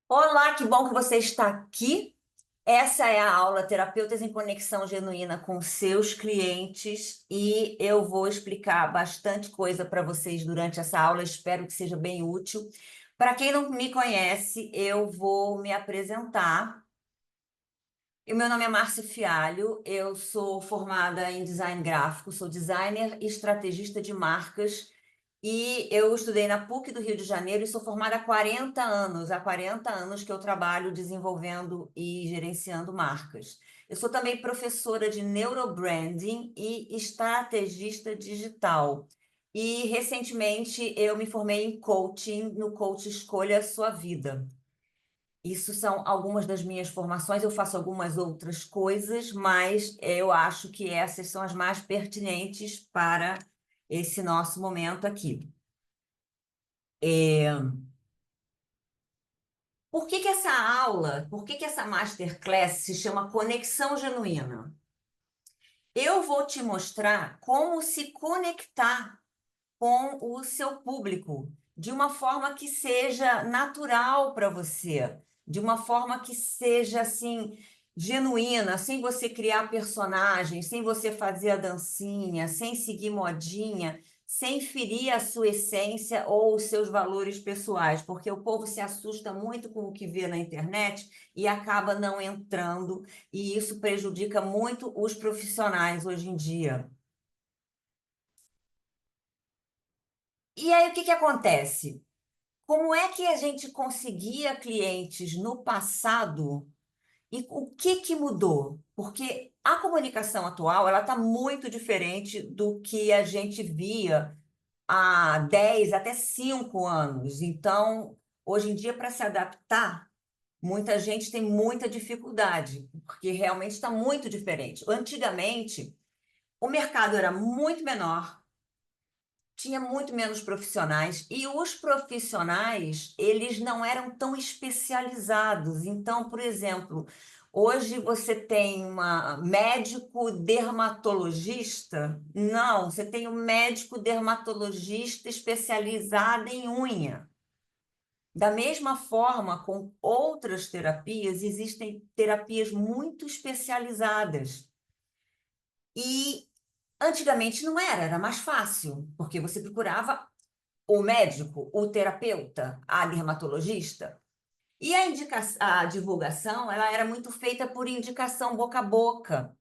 Olá, que bom que você está aqui. Essa é a aula Terapeutas em Conexão Genuína com seus clientes e eu vou explicar bastante coisa para vocês durante essa aula. Espero que seja bem útil. Para quem não me conhece, eu vou me apresentar. O meu nome é Márcia Fialho, eu sou formada em design gráfico, sou designer e estrategista de marcas e eu estudei na PUC do Rio de Janeiro e sou formada há 40 anos. Há 40 anos que eu trabalho desenvolvendo e gerenciando marcas. Eu sou também professora de neurobranding e estrategista digital. E recentemente eu me formei em coaching, no Coach Escolha a Sua Vida. Isso são algumas das minhas formações, eu faço algumas outras coisas, mas eu acho que essas são as mais pertinentes para esse nosso momento aqui. Por que que essa masterclass se chama Conexão Genuína? Eu vou te mostrar como se conectar com o seu público de uma forma que seja natural para você, de uma forma que seja assim genuína, sem você criar personagens, sem você fazer a dancinha, sem seguir modinha, sem ferir a sua essência ou os seus valores pessoais, porque o povo se assusta muito com o que vê na internet e acaba não entrando, e isso prejudica muito os profissionais hoje em dia. E aí, o que que acontece? Como é que a gente conseguia clientes no passado e o que que mudou? Porque a comunicação atual, ela está muito diferente do que a gente via há 10 até 5 anos. Então, hoje em dia, para se adaptar, muita gente tem muita dificuldade, porque realmente está muito diferente. Antigamente, o mercado era muito menor, tinha muito menos profissionais e os profissionais, eles não eram tão especializados. Então, por exemplo, hoje você tem uma médico dermatologista? Não, você tem um médico dermatologista especializado em unha. Da mesma forma, com outras terapias, existem terapias muito especializadas. E antigamente não era, era mais fácil, porque você procurava o médico, o terapeuta, a dermatologista. E a divulgação, ela era muito feita por indicação boca a boca.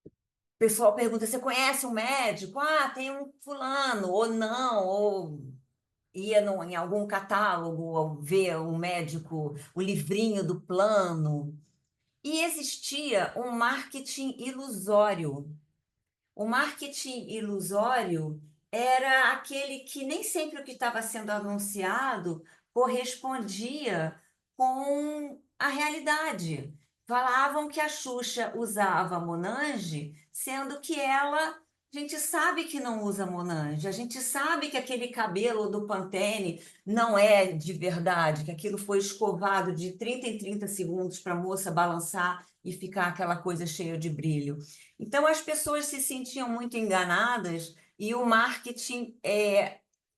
O pessoal pergunta: você conhece um médico? Ah, tem um fulano, ou não, ou ia em algum catálogo ou ver um médico, o livrinho do plano. E existia um marketing ilusório. O marketing ilusório era aquele que nem sempre o que estava sendo anunciado correspondia com a realidade. Falavam que a Xuxa usava Monange, sendo que ela, a gente sabe que não usa Monange, a gente sabe que aquele cabelo do Pantene não é de verdade, que aquilo foi escovado de 30 em 30 segundos para a moça balançar e ficar aquela coisa cheia de brilho. Então, as pessoas se sentiam muito enganadas e o marketing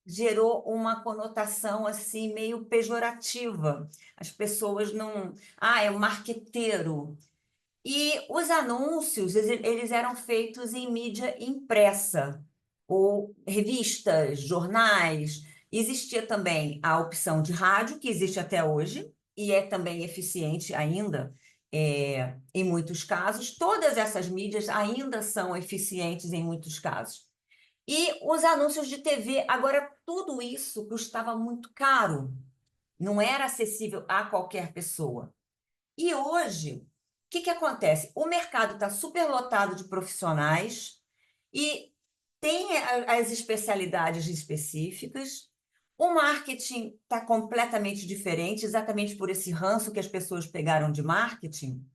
gerou uma conotação assim meio pejorativa. As pessoas não. Ah, é um marqueteiro. E os anúncios, eles eram feitos em mídia impressa, ou revistas, jornais. Existia também a opção de rádio, que existe até hoje, e é também eficiente ainda, em muitos casos. Todas essas mídias ainda são eficientes em muitos casos. E os anúncios de TV, agora, tudo isso custava muito caro, não era acessível a qualquer pessoa. E hoje, o que que acontece? O mercado está superlotado de profissionais e tem as especialidades específicas. O marketing está completamente diferente, exatamente por esse ranço que as pessoas pegaram de marketing.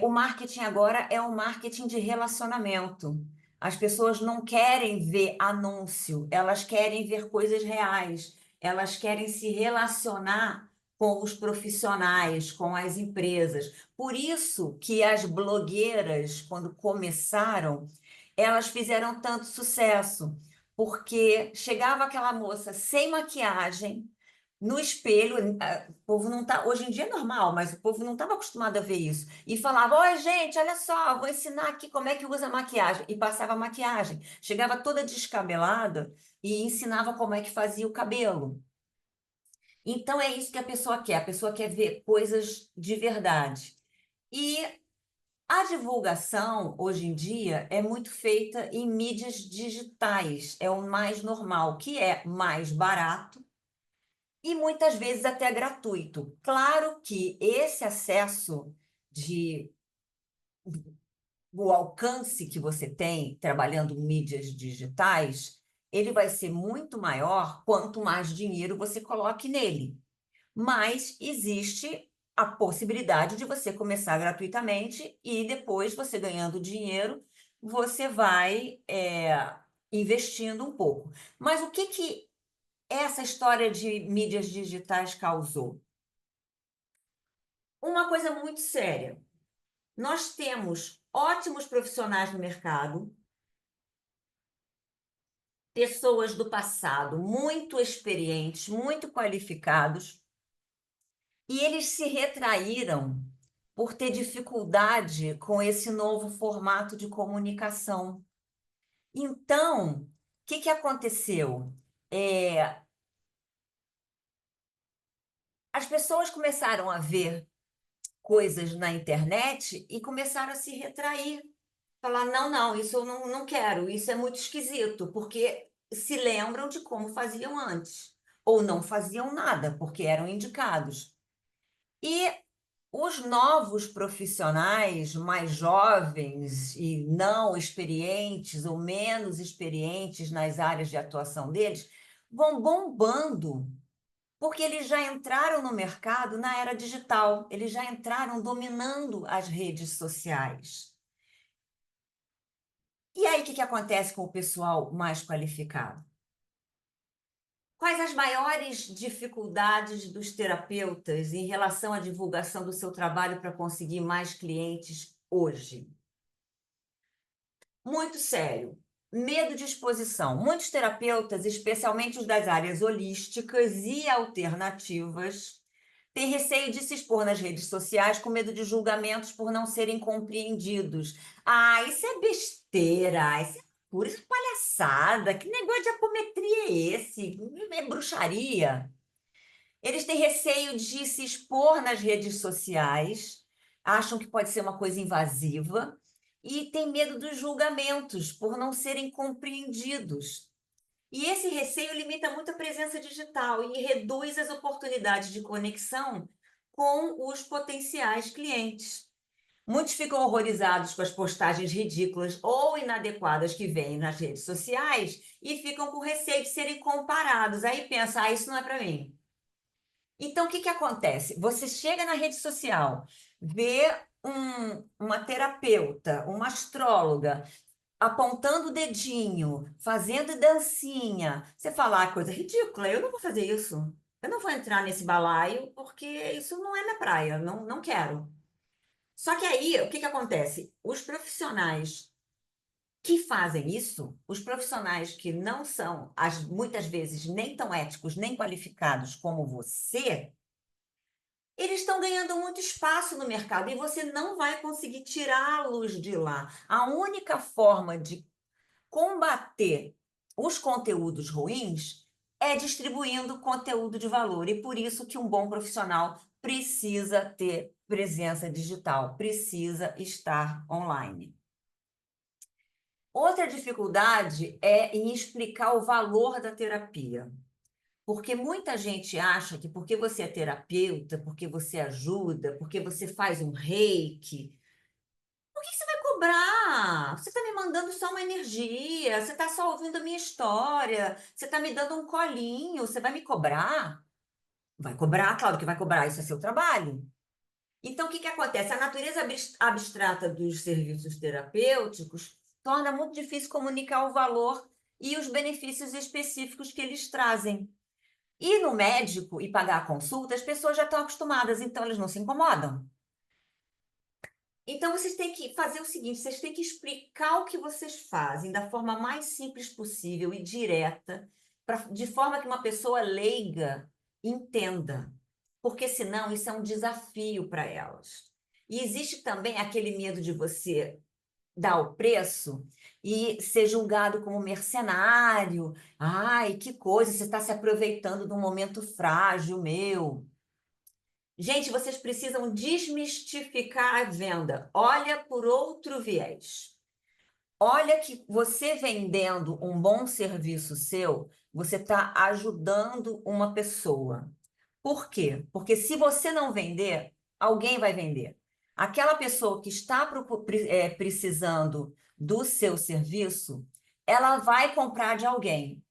O marketing agora é um marketing de relacionamento. As pessoas não querem ver anúncio, elas querem ver coisas reais, elas querem se relacionar com os profissionais, com as empresas. Por isso que as blogueiras, quando começaram, elas fizeram tanto sucesso, porque chegava aquela moça sem maquiagem, no espelho, o povo não tá, hoje em dia é normal, mas o povo não estava acostumado a ver isso. E falava: oi, gente, olha só, vou ensinar aqui como é que usa maquiagem. E passava maquiagem. Chegava toda descabelada e ensinava como é que fazia o cabelo. Então é isso que a pessoa quer ver coisas de verdade. E a divulgação, hoje em dia, é muito feita em mídias digitais, é o mais normal, que é mais barato e muitas vezes até gratuito. Claro que esse acesso de o alcance que você tem trabalhando mídias digitais, ele vai ser muito maior quanto mais dinheiro você coloque nele. Mas existe a possibilidade de você começar gratuitamente e depois você ganhando dinheiro, você vai investindo um pouco. Mas o que que essa história de mídias digitais causou? Uma coisa muito séria. Nós temos ótimos profissionais no mercado, pessoas do passado muito experientes, muito qualificados, e eles se retraíram por ter dificuldade com esse novo formato de comunicação. Então, o que que aconteceu? É, as pessoas começaram a ver coisas na internet e começaram a se retrair. Falar: não, não, isso eu não quero, isso é muito esquisito, porque se lembram de como faziam antes, ou não faziam nada, porque eram indicados. E os novos profissionais mais jovens e não experientes ou menos experientes nas áreas de atuação deles vão bombando, porque eles já entraram no mercado na era digital, eles já entraram dominando as redes sociais. E aí, o que que acontece com o pessoal mais qualificado? Quais as maiores dificuldades dos terapeutas em relação à divulgação do seu trabalho para conseguir mais clientes hoje? Muito sério. Medo de exposição. Muitos terapeutas, especialmente os das áreas holísticas e alternativas, têm receio de se expor nas redes sociais com medo de julgamentos por não serem compreendidos. Ah, isso é besteira, isso é pura palhaçada. Que negócio de apometria é esse? É bruxaria. Eles têm receio de se expor nas redes sociais, acham que pode ser uma coisa invasiva e têm medo dos julgamentos por não serem compreendidos. E esse receio limita muito a presença digital e reduz as oportunidades de conexão com os potenciais clientes. Muitos ficam horrorizados com as postagens ridículas ou inadequadas que vêm nas redes sociais e ficam com receio de serem comparados. Aí pensa: ah, isso não é para mim. Então, o que que acontece? Você chega na rede social, vê uma terapeuta, uma astróloga, apontando o dedinho, fazendo dancinha. Você fala: ah, coisa ridícula, eu não vou fazer isso. Eu não vou entrar nesse balaio, porque isso não é minha praia, não quero. Só que aí, o que que acontece? Os profissionais que fazem isso, os profissionais que não são, muitas vezes, nem tão éticos, nem qualificados como você, eles estão ganhando muito espaço no mercado e você não vai conseguir tirá-los de lá. A única forma de combater os conteúdos ruins é distribuindo conteúdo de valor. E por isso que um bom profissional precisa ter presença digital, precisa estar online. Outra dificuldade é em explicar o valor da terapia. Porque muita gente acha que porque você é terapeuta, porque você ajuda, porque você faz um reiki, por que você vai cobrar? Você está me mandando só uma energia, você está só ouvindo a minha história, você está me dando um colinho, você vai me cobrar? Vai cobrar, claro que vai cobrar, isso é seu trabalho. Então, o que que acontece? A natureza abstrata dos serviços terapêuticos torna muito difícil comunicar o valor e os benefícios específicos que eles trazem. Ir no médico e pagar a consulta, as pessoas já estão acostumadas, então elas não se incomodam. Então vocês têm que fazer o seguinte, vocês têm que explicar o que vocês fazem da forma mais simples possível e direta, de forma que uma pessoa leiga entenda, porque senão isso é um desafio para elas. E existe também aquele medo de você dar o preço e ser julgado como mercenário. Ai, que coisa, você está se aproveitando de um momento frágil meu. Gente, vocês precisam desmistificar a venda. Olha por outro viés. Olha que você vendendo um bom serviço seu, você está ajudando uma pessoa. Por quê? Porque se você não vender, alguém vai vender. Aquela pessoa que está precisando do seu serviço, ela vai comprar de alguém.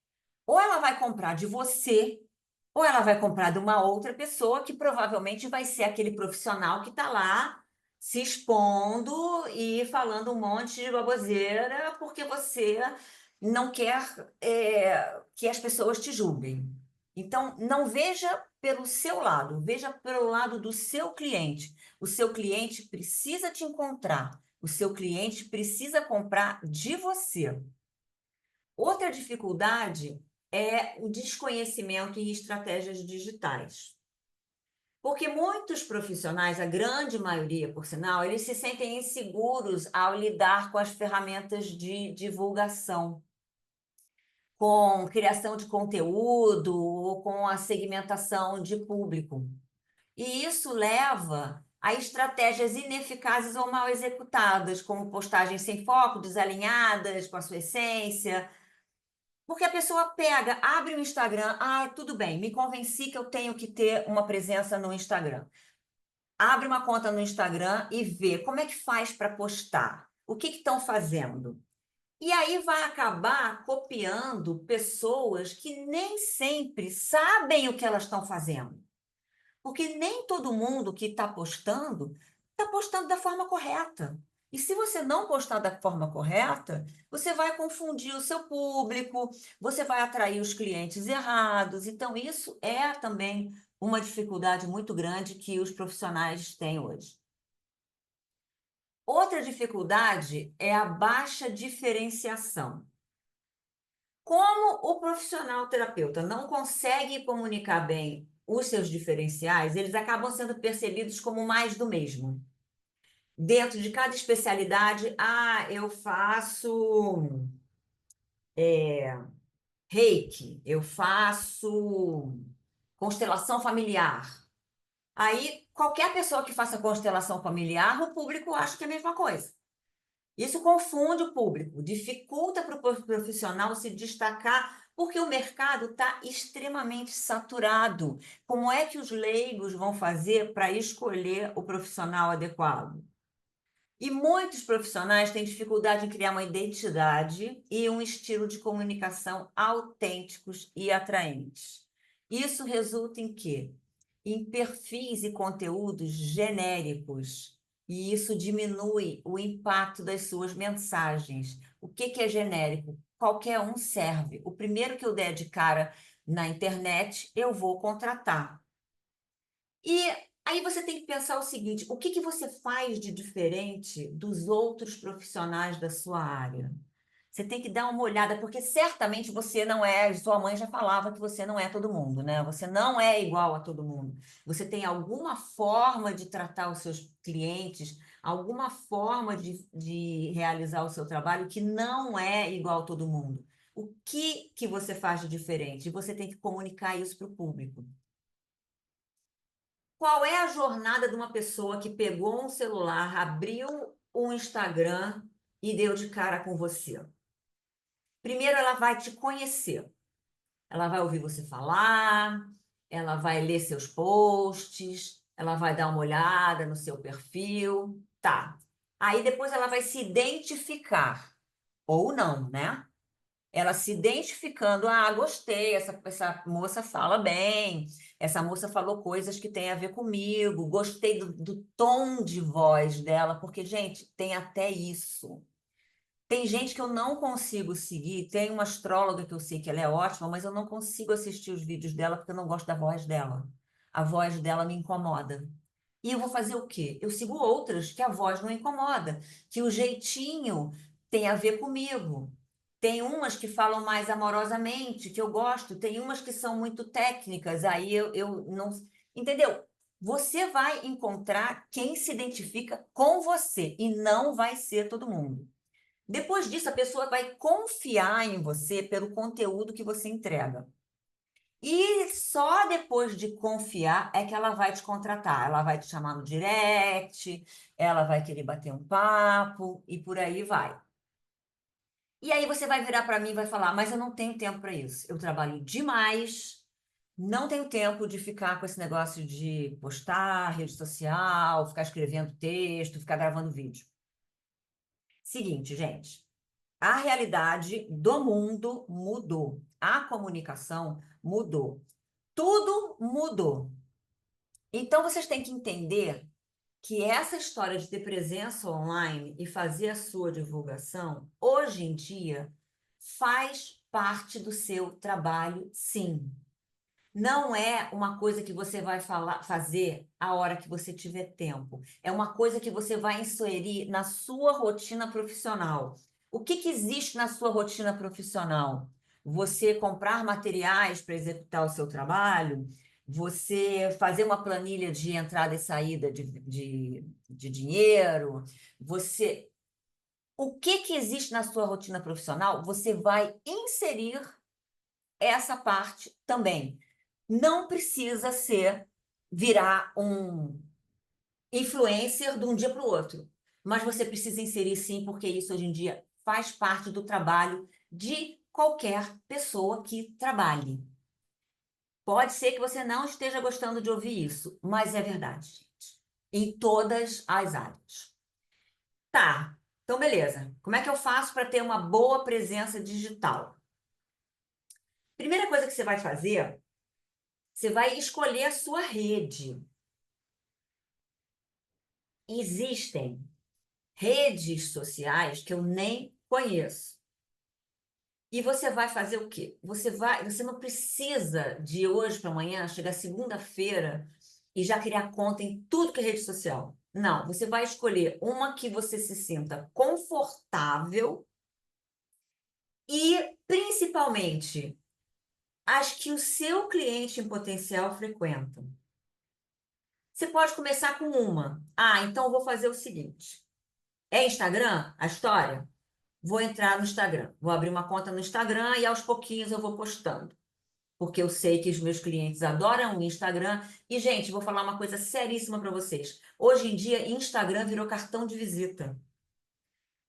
Ou ela vai comprar de você, ou ela vai comprar de uma outra pessoa que provavelmente vai ser aquele profissional que está lá se expondo e falando um monte de baboseira porque você não quer que as pessoas te julguem. Então, não veja pelo seu lado, veja pelo lado do seu cliente. O seu cliente precisa te encontrar, o seu cliente precisa comprar de você. Outra dificuldade é o desconhecimento em estratégias digitais. Porque muitos profissionais, a grande maioria, por sinal, eles se sentem inseguros ao lidar com as ferramentas de divulgação, com criação de conteúdo ou com a segmentação de público. E isso leva a estratégias ineficazes ou mal executadas, como postagens sem foco, desalinhadas com a sua essência. Porque a pessoa pega, abre o Instagram, ah, tudo bem, me convenci que eu tenho que ter uma presença no Instagram. Abre uma conta no Instagram e vê como é que faz para postar, o que estão fazendo. E aí vai acabar copiando pessoas que nem sempre sabem o que elas estão fazendo. Porque nem todo mundo que está postando da forma correta. E se você não postar da forma correta, você vai confundir o seu público, você vai atrair os clientes errados. Então, isso é também uma dificuldade muito grande que os profissionais têm hoje. Outra dificuldade é a baixa diferenciação. Como o profissional terapeuta não consegue comunicar bem os seus diferenciais, eles acabam sendo percebidos como mais do mesmo. Dentro de cada especialidade, eu faço reiki, eu faço constelação familiar. Aí, qualquer pessoa que faça constelação familiar, o público acha que é a mesma coisa. Isso confunde o público, dificulta para o profissional se destacar, porque o mercado está extremamente saturado. Como é que os leigos vão fazer para escolher o profissional adequado? E muitos profissionais têm dificuldade em criar uma identidade e um estilo de comunicação autênticos e atraentes. Isso resulta em quê? Em perfis e conteúdos genéricos, e isso diminui o impacto das suas mensagens. O que é genérico? Qualquer um serve. O primeiro que eu der de cara na internet, eu vou contratar. E aí você tem que pensar o seguinte: o que você faz de diferente dos outros profissionais da sua área? Você tem que dar uma olhada, porque certamente você não é, sua mãe já falava que você não é todo mundo, né? Você não é igual a todo mundo. Você tem alguma forma de tratar os seus clientes, alguma forma de realizar o seu trabalho que não é igual a todo mundo. O que você faz de diferente? E você tem que comunicar isso para o público. Qual é a jornada de uma pessoa que pegou um celular, abriu um Instagram e deu de cara com você? Primeiro, ela vai te conhecer. Ela vai ouvir você falar, ela vai ler seus posts, ela vai dar uma olhada no seu perfil. Tá. Aí depois ela vai se identificar. Ou não, né? Ela se identificando, gostei, essa moça fala bem, essa moça falou coisas que têm a ver comigo, gostei do tom de voz dela, porque, gente, tem até isso. Tem gente que eu não consigo seguir, tem uma astróloga que eu sei que ela é ótima, mas eu não consigo assistir os vídeos dela porque eu não gosto da voz dela. A voz dela me incomoda. E eu vou fazer o quê? Eu sigo outras que a voz não incomoda, que o jeitinho tem a ver comigo. Tem umas que falam mais amorosamente, que eu gosto, tem umas que são muito técnicas, aí eu não. Entendeu? Você vai encontrar quem se identifica com você e não vai ser todo mundo. Depois disso, a pessoa vai confiar em você pelo conteúdo que você entrega. E só depois de confiar é que ela vai te contratar. Ela vai te chamar no direct, ela vai querer bater um papo e por aí vai. E aí você vai virar para mim e vai falar: mas eu não tenho tempo para isso. Eu trabalho demais, não tenho tempo de ficar com esse negócio de postar rede social, ficar escrevendo texto, ficar gravando vídeo. Seguinte, gente, a realidade do mundo mudou. A comunicação mudou. Tudo mudou. Então vocês têm que entender que essa história de ter presença online e fazer a sua divulgação, hoje em dia, faz parte do seu trabalho, sim. Não é uma coisa que você vai fazer a hora que você tiver tempo. É uma coisa que você vai inserir na sua rotina profissional. O que que existe na sua rotina profissional? Você comprar materiais para executar o seu trabalho, você fazer uma planilha de entrada e saída de dinheiro, você. O que que existe na sua rotina profissional? Você vai inserir essa parte também. Não precisa virar um influencer de um dia para o outro, mas você precisa inserir sim, porque isso hoje em dia faz parte do trabalho de qualquer pessoa que trabalhe. Pode ser que você não esteja gostando de ouvir isso, mas é verdade, gente. Em todas as áreas. Tá, então beleza. Como é que eu faço para ter uma boa presença digital? Primeira coisa que você vai fazer, você vai escolher a sua rede. Existem redes sociais que eu nem conheço. E você vai fazer o quê? Você não precisa de hoje para amanhã chegar segunda-feira e já criar conta em tudo que é rede social. Não, você vai escolher uma que você se sinta confortável e, principalmente, as que o seu cliente em potencial frequenta. Você pode começar com uma. Ah, então eu vou fazer o seguinte. É Instagram a história? Vou entrar no Instagram, vou abrir uma conta no Instagram e aos pouquinhos eu vou postando. Porque eu sei que os meus clientes adoram o Instagram. E, gente, vou falar uma coisa seríssima para vocês. Hoje em dia, Instagram virou cartão de visita.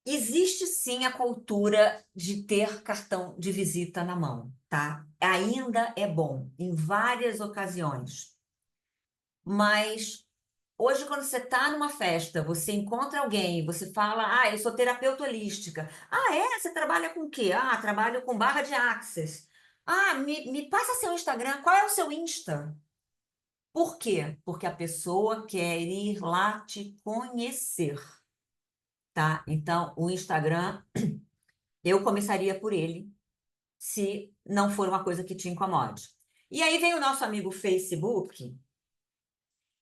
Existe sim a cultura de ter cartão de visita na mão, tá? Ainda é bom, em várias ocasiões. Mas hoje, quando você está numa festa, você encontra alguém, você fala, eu sou terapeuta holística. Ah, é? Você trabalha com o quê? Ah, trabalho com barra de Access. Ah, me passa seu Instagram. Qual é o seu Insta? Por quê? Porque a pessoa quer ir lá te conhecer, tá? Então, o Instagram, eu começaria por ele, se não for uma coisa que te incomode. E aí vem o nosso amigo Facebook,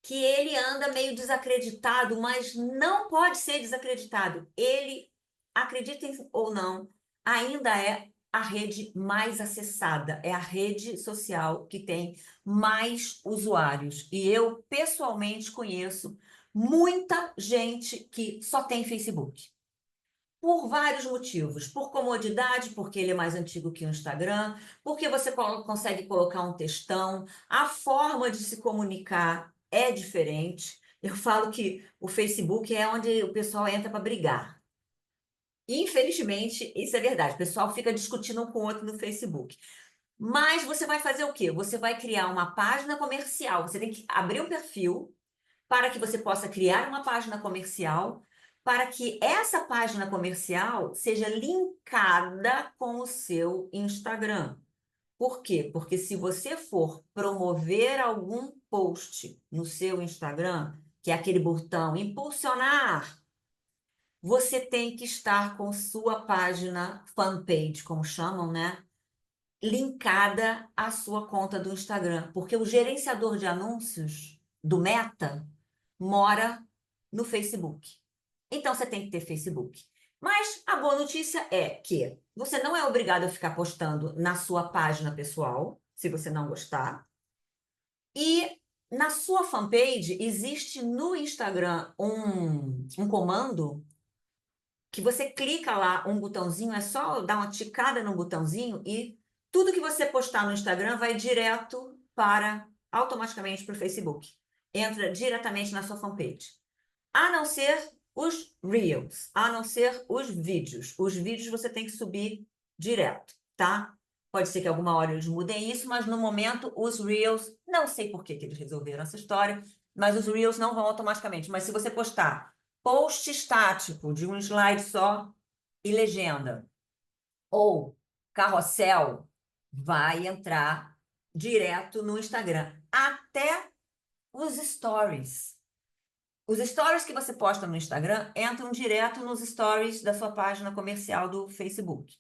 que ele anda meio desacreditado, mas não pode ser desacreditado. Ele, acreditem ou não, ainda é a rede mais acessada, é a rede social que tem mais usuários. E eu, pessoalmente, conheço muita gente que só tem Facebook. Por vários motivos. Por comodidade, porque ele é mais antigo que o Instagram, porque você consegue colocar um textão, a forma de se comunicar é diferente. Eu falo que o Facebook é onde o pessoal entra para brigar. Infelizmente, isso é verdade. O pessoal fica discutindo um com o outro no Facebook. Mas você vai fazer o quê? Você vai criar uma página comercial. Você tem que abrir um perfil para que você possa criar uma página comercial, para que essa página comercial seja linkada com o seu Instagram. Por quê? Porque se você for promover algum post no seu Instagram, que é aquele botão impulsionar, você tem que estar com sua página fanpage, como chamam, né? Linkada à sua conta do Instagram, porque o gerenciador de anúncios do Meta mora no Facebook. Então você tem que ter Facebook. Mas a boa notícia é que Você não é obrigado a ficar postando na sua página pessoal, se você não gostar. E na sua fanpage, existe no Instagram um comando que você clica lá, um botãozinho, é só dar uma ticada no botãozinho e tudo que você postar no Instagram vai direto automaticamente para o Facebook. Entra diretamente na sua fanpage. A não ser os Reels, a não ser os vídeos. Os vídeos você tem que subir direto, tá? Pode ser que alguma hora eles mudem isso, mas no momento os Reels, não sei por que que eles resolveram essa história, mas os Reels não vão automaticamente. Mas se você postar post estático de um slide só e legenda, ou carrossel, vai entrar direto no Instagram. Até os stories. Os stories que você posta no Instagram entram direto nos stories da sua página comercial do Facebook.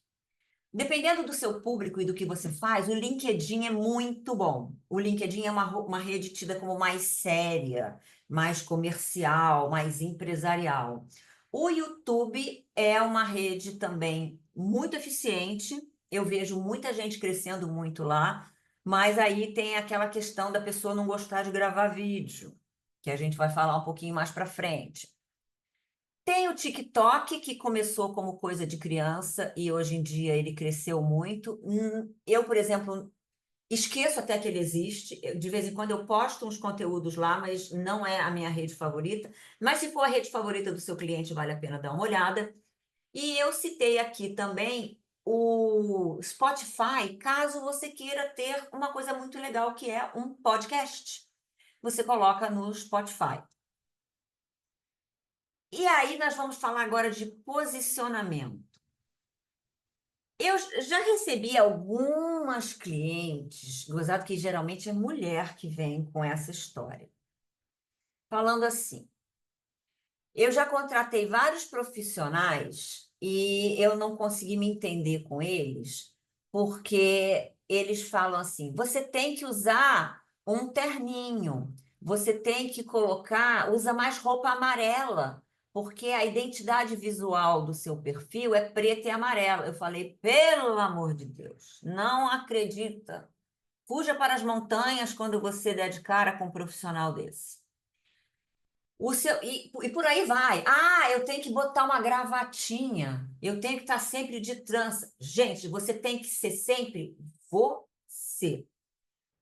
Dependendo do seu público e do que você faz, o LinkedIn é muito bom. O LinkedIn é uma rede tida como mais séria, mais comercial, mais empresarial. O YouTube é uma rede também muito eficiente. Eu vejo muita gente crescendo muito lá, mas aí tem aquela questão da pessoa não gostar de gravar vídeo, que a gente vai falar um pouquinho mais para frente. Tem o TikTok, que começou como coisa de criança e hoje em dia ele cresceu muito. Eu, por exemplo, esqueço até que ele existe. De vez em quando eu posto uns conteúdos lá, mas não é a minha rede favorita. Mas se for a rede favorita do seu cliente, vale a pena dar uma olhada. E eu citei aqui também o Spotify, caso você queira ter uma coisa muito legal que é um podcast. Você coloca no Spotify. E aí nós vamos falar agora de posicionamento. Eu já recebi algumas clientes, gozado que geralmente é mulher que vem com essa história, falando assim: eu já contratei vários profissionais e eu não consegui me entender com eles, porque eles falam assim: você tem que usar um terninho, você tem que colocar, usa mais roupa amarela, porque a identidade visual do seu perfil é preta e amarela. Eu falei, pelo amor de Deus, não acredita. Fuja para as montanhas quando você der de cara com um profissional desse. E por aí vai. Ah, eu tenho que botar uma gravatinha. Eu tenho que estar sempre de trança. Gente, você tem que ser sempre você.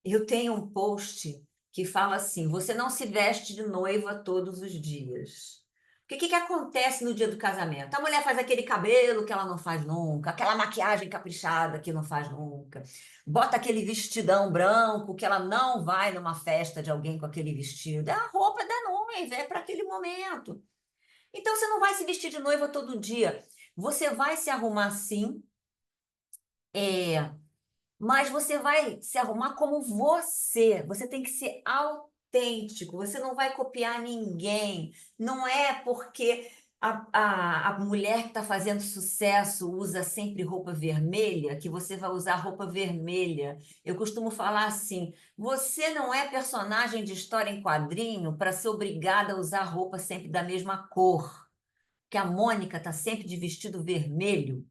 Eu tenho um post que fala assim: você não se veste de noiva todos os dias. Porque o que acontece no dia do casamento? A mulher faz aquele cabelo que ela não faz nunca, aquela maquiagem caprichada que não faz nunca, bota aquele vestidão branco que ela não vai numa festa de alguém com aquele vestido. É a roupa da noiva, é para aquele momento. Então você não vai se vestir de noiva todo dia. Você vai se arrumar sim, é, mas você vai se arrumar como você. Você tem que ser autêntico. Você não vai copiar ninguém. Não é porque a mulher que está fazendo sucesso usa sempre roupa vermelha que você vai usar roupa vermelha. Eu costumo falar assim: você não é personagem de história em quadrinho para ser obrigada a usar roupa sempre da mesma cor. Que a Mônica está sempre de vestido vermelho.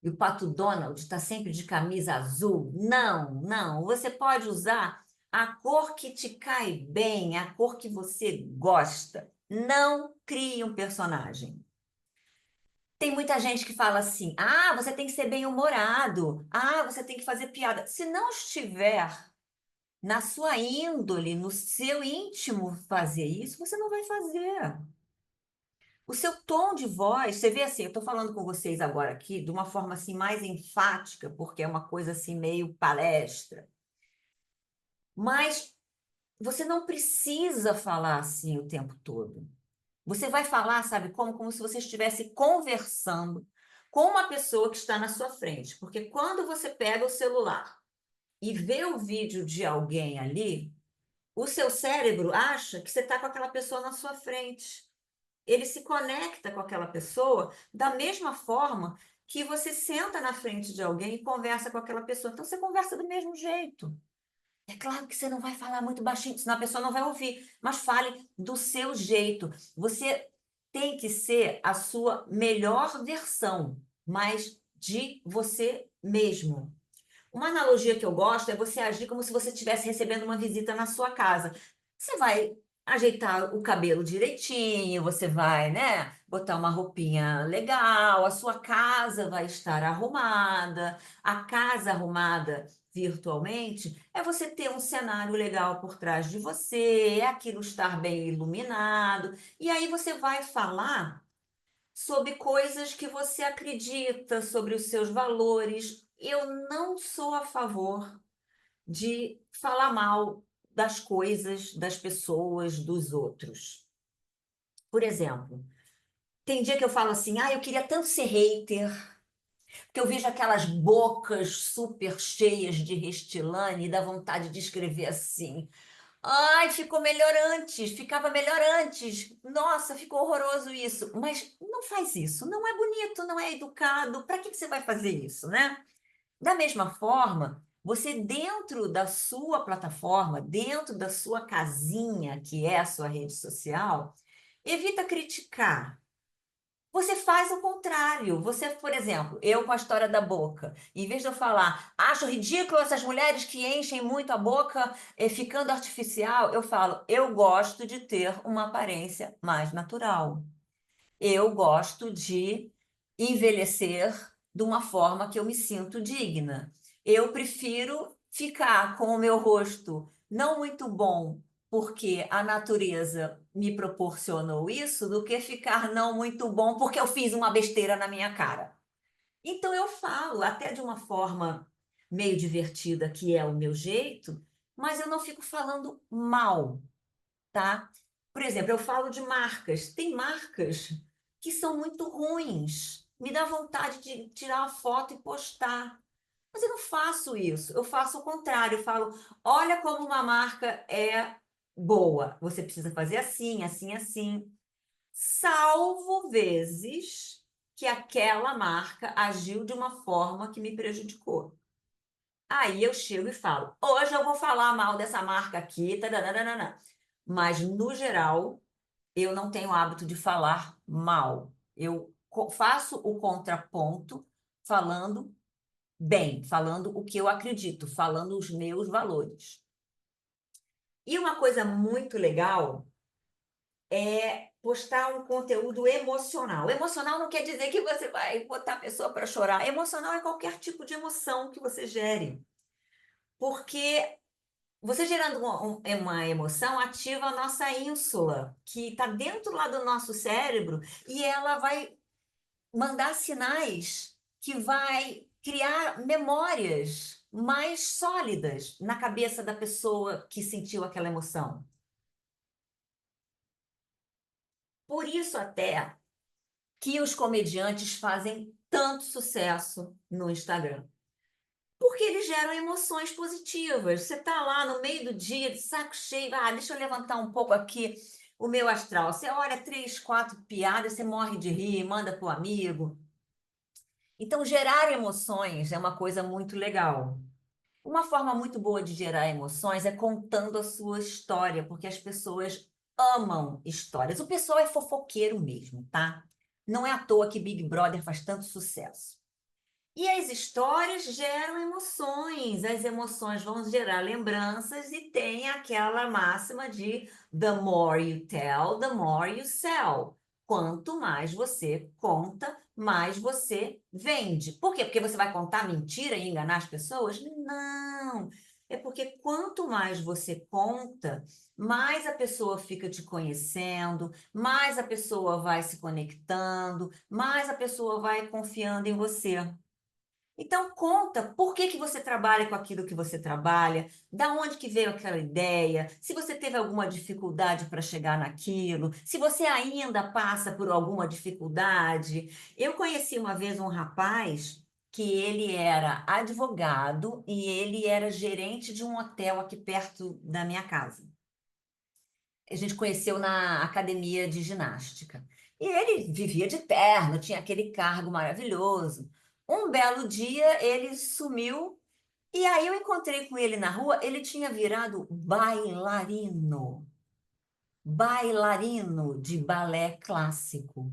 E o Pato Donald está sempre de camisa azul. Não, não. Você pode usar a cor que te cai bem, a cor que você gosta. Não crie um personagem. Tem muita gente que fala assim: ah, você tem que ser bem-humorado. Ah, você tem que fazer piada. Se não estiver na sua índole, no seu íntimo fazer isso, você não vai fazer. O seu tom de voz, você vê assim, eu estou falando com vocês agora aqui de uma forma assim mais enfática, porque é uma coisa assim meio palestra. Mas você não precisa falar assim o tempo todo. Você vai falar, sabe como? Como se você estivesse conversando com uma pessoa que está na sua frente. Porque quando você pega o celular e vê o vídeo de alguém ali, o seu cérebro acha que você está com aquela pessoa na sua frente. Ele se conecta com aquela pessoa da mesma forma que você senta na frente de alguém e conversa com aquela pessoa. Então você conversa do mesmo jeito. É claro que você não vai falar muito baixinho, senão a pessoa não vai ouvir, mas fale do seu jeito. Você tem que ser a sua melhor versão, mas de você mesmo. Uma analogia que eu gosto é você agir como se você estivesse recebendo uma visita na sua casa. Você vai ajeitar o cabelo direitinho, você vai, né, botar uma roupinha legal, a sua casa vai estar arrumada. A casa arrumada virtualmente é você ter um cenário legal por trás de você, é aquilo estar bem iluminado, e aí você vai falar sobre coisas que você acredita, sobre os seus valores. Eu não sou a favor de falar mal das coisas, das pessoas, dos outros. Por exemplo, tem dia que eu falo assim: ah, eu queria tanto ser hater, porque eu vejo aquelas bocas super cheias de Restylane e dá vontade de escrever assim. Ai, ficou melhor antes, ficava melhor antes. Nossa, ficou horroroso isso. Mas não faz isso, não é bonito, não é educado. Para que você vai fazer isso, né? Da mesma forma, você dentro da sua plataforma, dentro da sua casinha, que é a sua rede social, evita criticar. Você faz o contrário. Você, por exemplo, eu com a história da boca, em vez de eu falar, acho ridículo essas mulheres que enchem muito a boca, ficando artificial, eu falo, eu gosto de ter uma aparência mais natural. Eu gosto de envelhecer de uma forma que eu me sinto digna. Eu prefiro ficar com o meu rosto não muito bom, porque a natureza me proporcionou isso, do que ficar não muito bom porque eu fiz uma besteira na minha cara. Então eu falo, até de uma forma meio divertida, que é o meu jeito, mas eu não fico falando mal, tá? Por exemplo, eu falo de marcas. Tem marcas que são muito ruins. Me dá vontade de tirar uma foto e postar. Mas eu não faço isso. Eu faço o contrário. Eu falo, olha como uma marca é boa. Você precisa fazer assim, assim, assim. Salvo vezes que aquela marca agiu de uma forma que me prejudicou. Aí eu chego e falo, hoje eu vou falar mal dessa marca aqui, taranana. Mas, no geral, eu não tenho hábito de falar mal. Eu faço o contraponto falando bem, falando o que eu acredito, falando os meus valores. E uma coisa muito legal é postar um conteúdo emocional. Emocional não quer dizer que você vai botar a pessoa para chorar. Emocional é qualquer tipo de emoção que você gere. Porque você gerando uma emoção ativa a nossa ínsula, que está dentro lá do nosso cérebro, e ela vai mandar sinais que vai criar memórias mais sólidas na cabeça da pessoa que sentiu aquela emoção. Por isso até que os comediantes fazem tanto sucesso no Instagram. Porque eles geram emoções positivas. Você está lá no meio do dia, de saco cheio, ah, deixa eu levantar um pouco aqui o meu astral. Você olha três, quatro piadas, você morre de rir, manda para o amigo. Então, gerar emoções é uma coisa muito legal. Uma forma muito boa de gerar emoções é contando a sua história, porque as pessoas amam histórias. O pessoal é fofoqueiro mesmo, tá? Não é à toa que Big Brother faz tanto sucesso. E as histórias geram emoções, as emoções vão gerar lembranças e tem aquela máxima de the more you tell, the more you sell. Quanto mais você conta, mais você vende. Por quê? Porque você vai contar mentira e enganar as pessoas? Não. É porque quanto mais você conta, mais a pessoa fica te conhecendo, mais a pessoa vai se conectando, mais a pessoa vai confiando em você. Então conta por que que você trabalha com aquilo que você trabalha, da onde que veio aquela ideia, se você teve alguma dificuldade para chegar naquilo, se você ainda passa por alguma dificuldade. Eu conheci uma vez um rapaz que ele era advogado e ele era gerente de um hotel aqui perto da minha casa. A gente conheceu na academia de ginástica. E ele vivia de terno, tinha aquele cargo maravilhoso. Um belo dia ele sumiu e aí eu encontrei com ele na rua, ele tinha virado bailarino de balé clássico.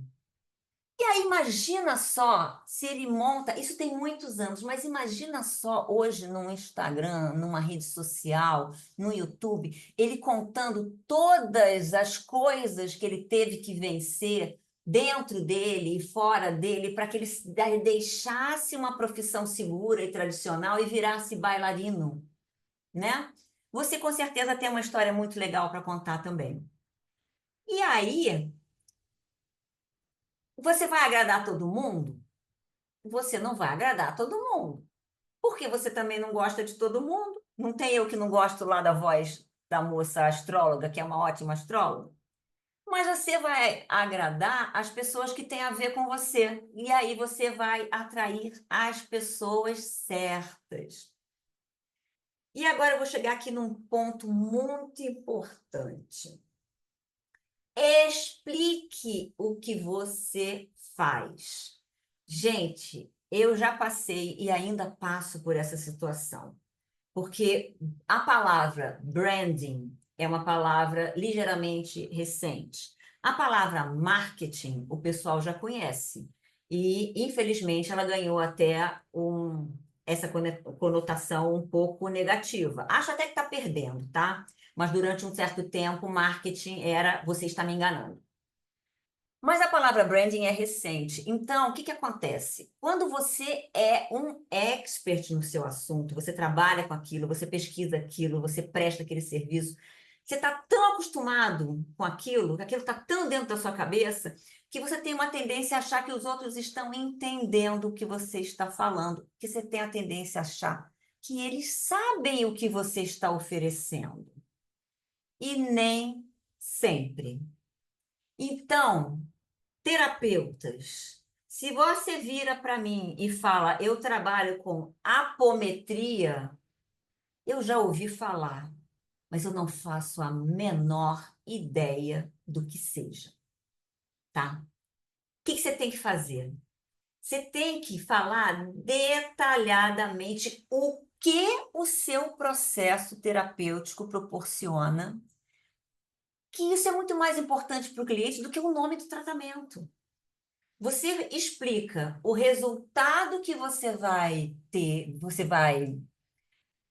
aí imagina só se ele monta, isso tem muitos anos, mas imagina só hoje no Instagram, numa rede social, no YouTube, ele contando todas as coisas que ele teve que vencer dentro dele e fora dele para que ele deixasse uma profissão segura e tradicional e virasse bailarino, né? Você com certeza tem uma história muito legal para contar também. E aí, você vai agradar todo mundo? Você não vai agradar todo mundo. Porque você também não gosta de todo mundo. Não tem eu que não gosto lá da voz da moça astróloga, que é uma ótima astróloga. Mas você vai agradar as pessoas que têm a ver com você. E aí você vai atrair as pessoas certas. E agora eu vou chegar aqui num ponto muito importante. Explique o que você faz. Gente, eu já passei e ainda passo por essa situação, porque a palavra branding é uma palavra ligeiramente recente. A palavra marketing, o pessoal já conhece. E, infelizmente, ela ganhou até essa conotação um pouco negativa. Acho até que está perdendo, tá? Mas durante um certo tempo, marketing era você está me enganando. Mas a palavra branding é recente. Então, o que que acontece? Quando você é um expert no seu assunto, você trabalha com aquilo, você pesquisa aquilo, você presta aquele serviço, você está tão acostumado com aquilo, que aquilo está tão dentro da sua cabeça, que você tem uma tendência a achar que os outros estão entendendo o que você está falando, que você tem a tendência a achar que eles sabem o que você está oferecendo. E nem sempre. Então, terapeutas, se você vira para mim e fala, eu trabalho com apometria, eu já ouvi falar, mas eu não faço a menor ideia do que seja, tá? O que que você tem que fazer? Você tem que falar detalhadamente o que o seu processo terapêutico proporciona, que isso é muito mais importante para o cliente do que o nome do tratamento. Você explica o resultado que você vai ter, você vai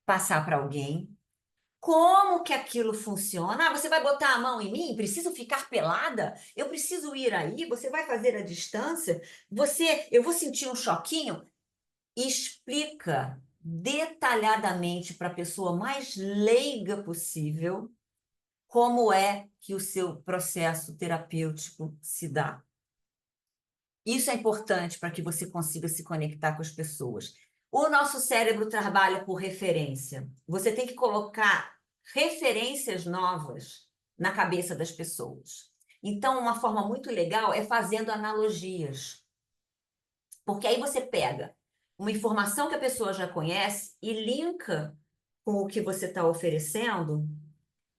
passar para alguém, como que aquilo funciona. Ah, você vai botar a mão em mim? Preciso ficar pelada? Eu preciso ir aí? Você vai fazer a distância? Eu vou sentir um choquinho? Explica detalhadamente para a pessoa mais leiga possível como é que o seu processo terapêutico se dá. Isso é importante para que você consiga se conectar com as pessoas. O nosso cérebro trabalha por referência. Você tem que colocar referências novas na cabeça das pessoas. Então, uma forma muito legal é fazendo analogias. Porque aí você pega uma informação que a pessoa já conhece e linka com o que você está oferecendo,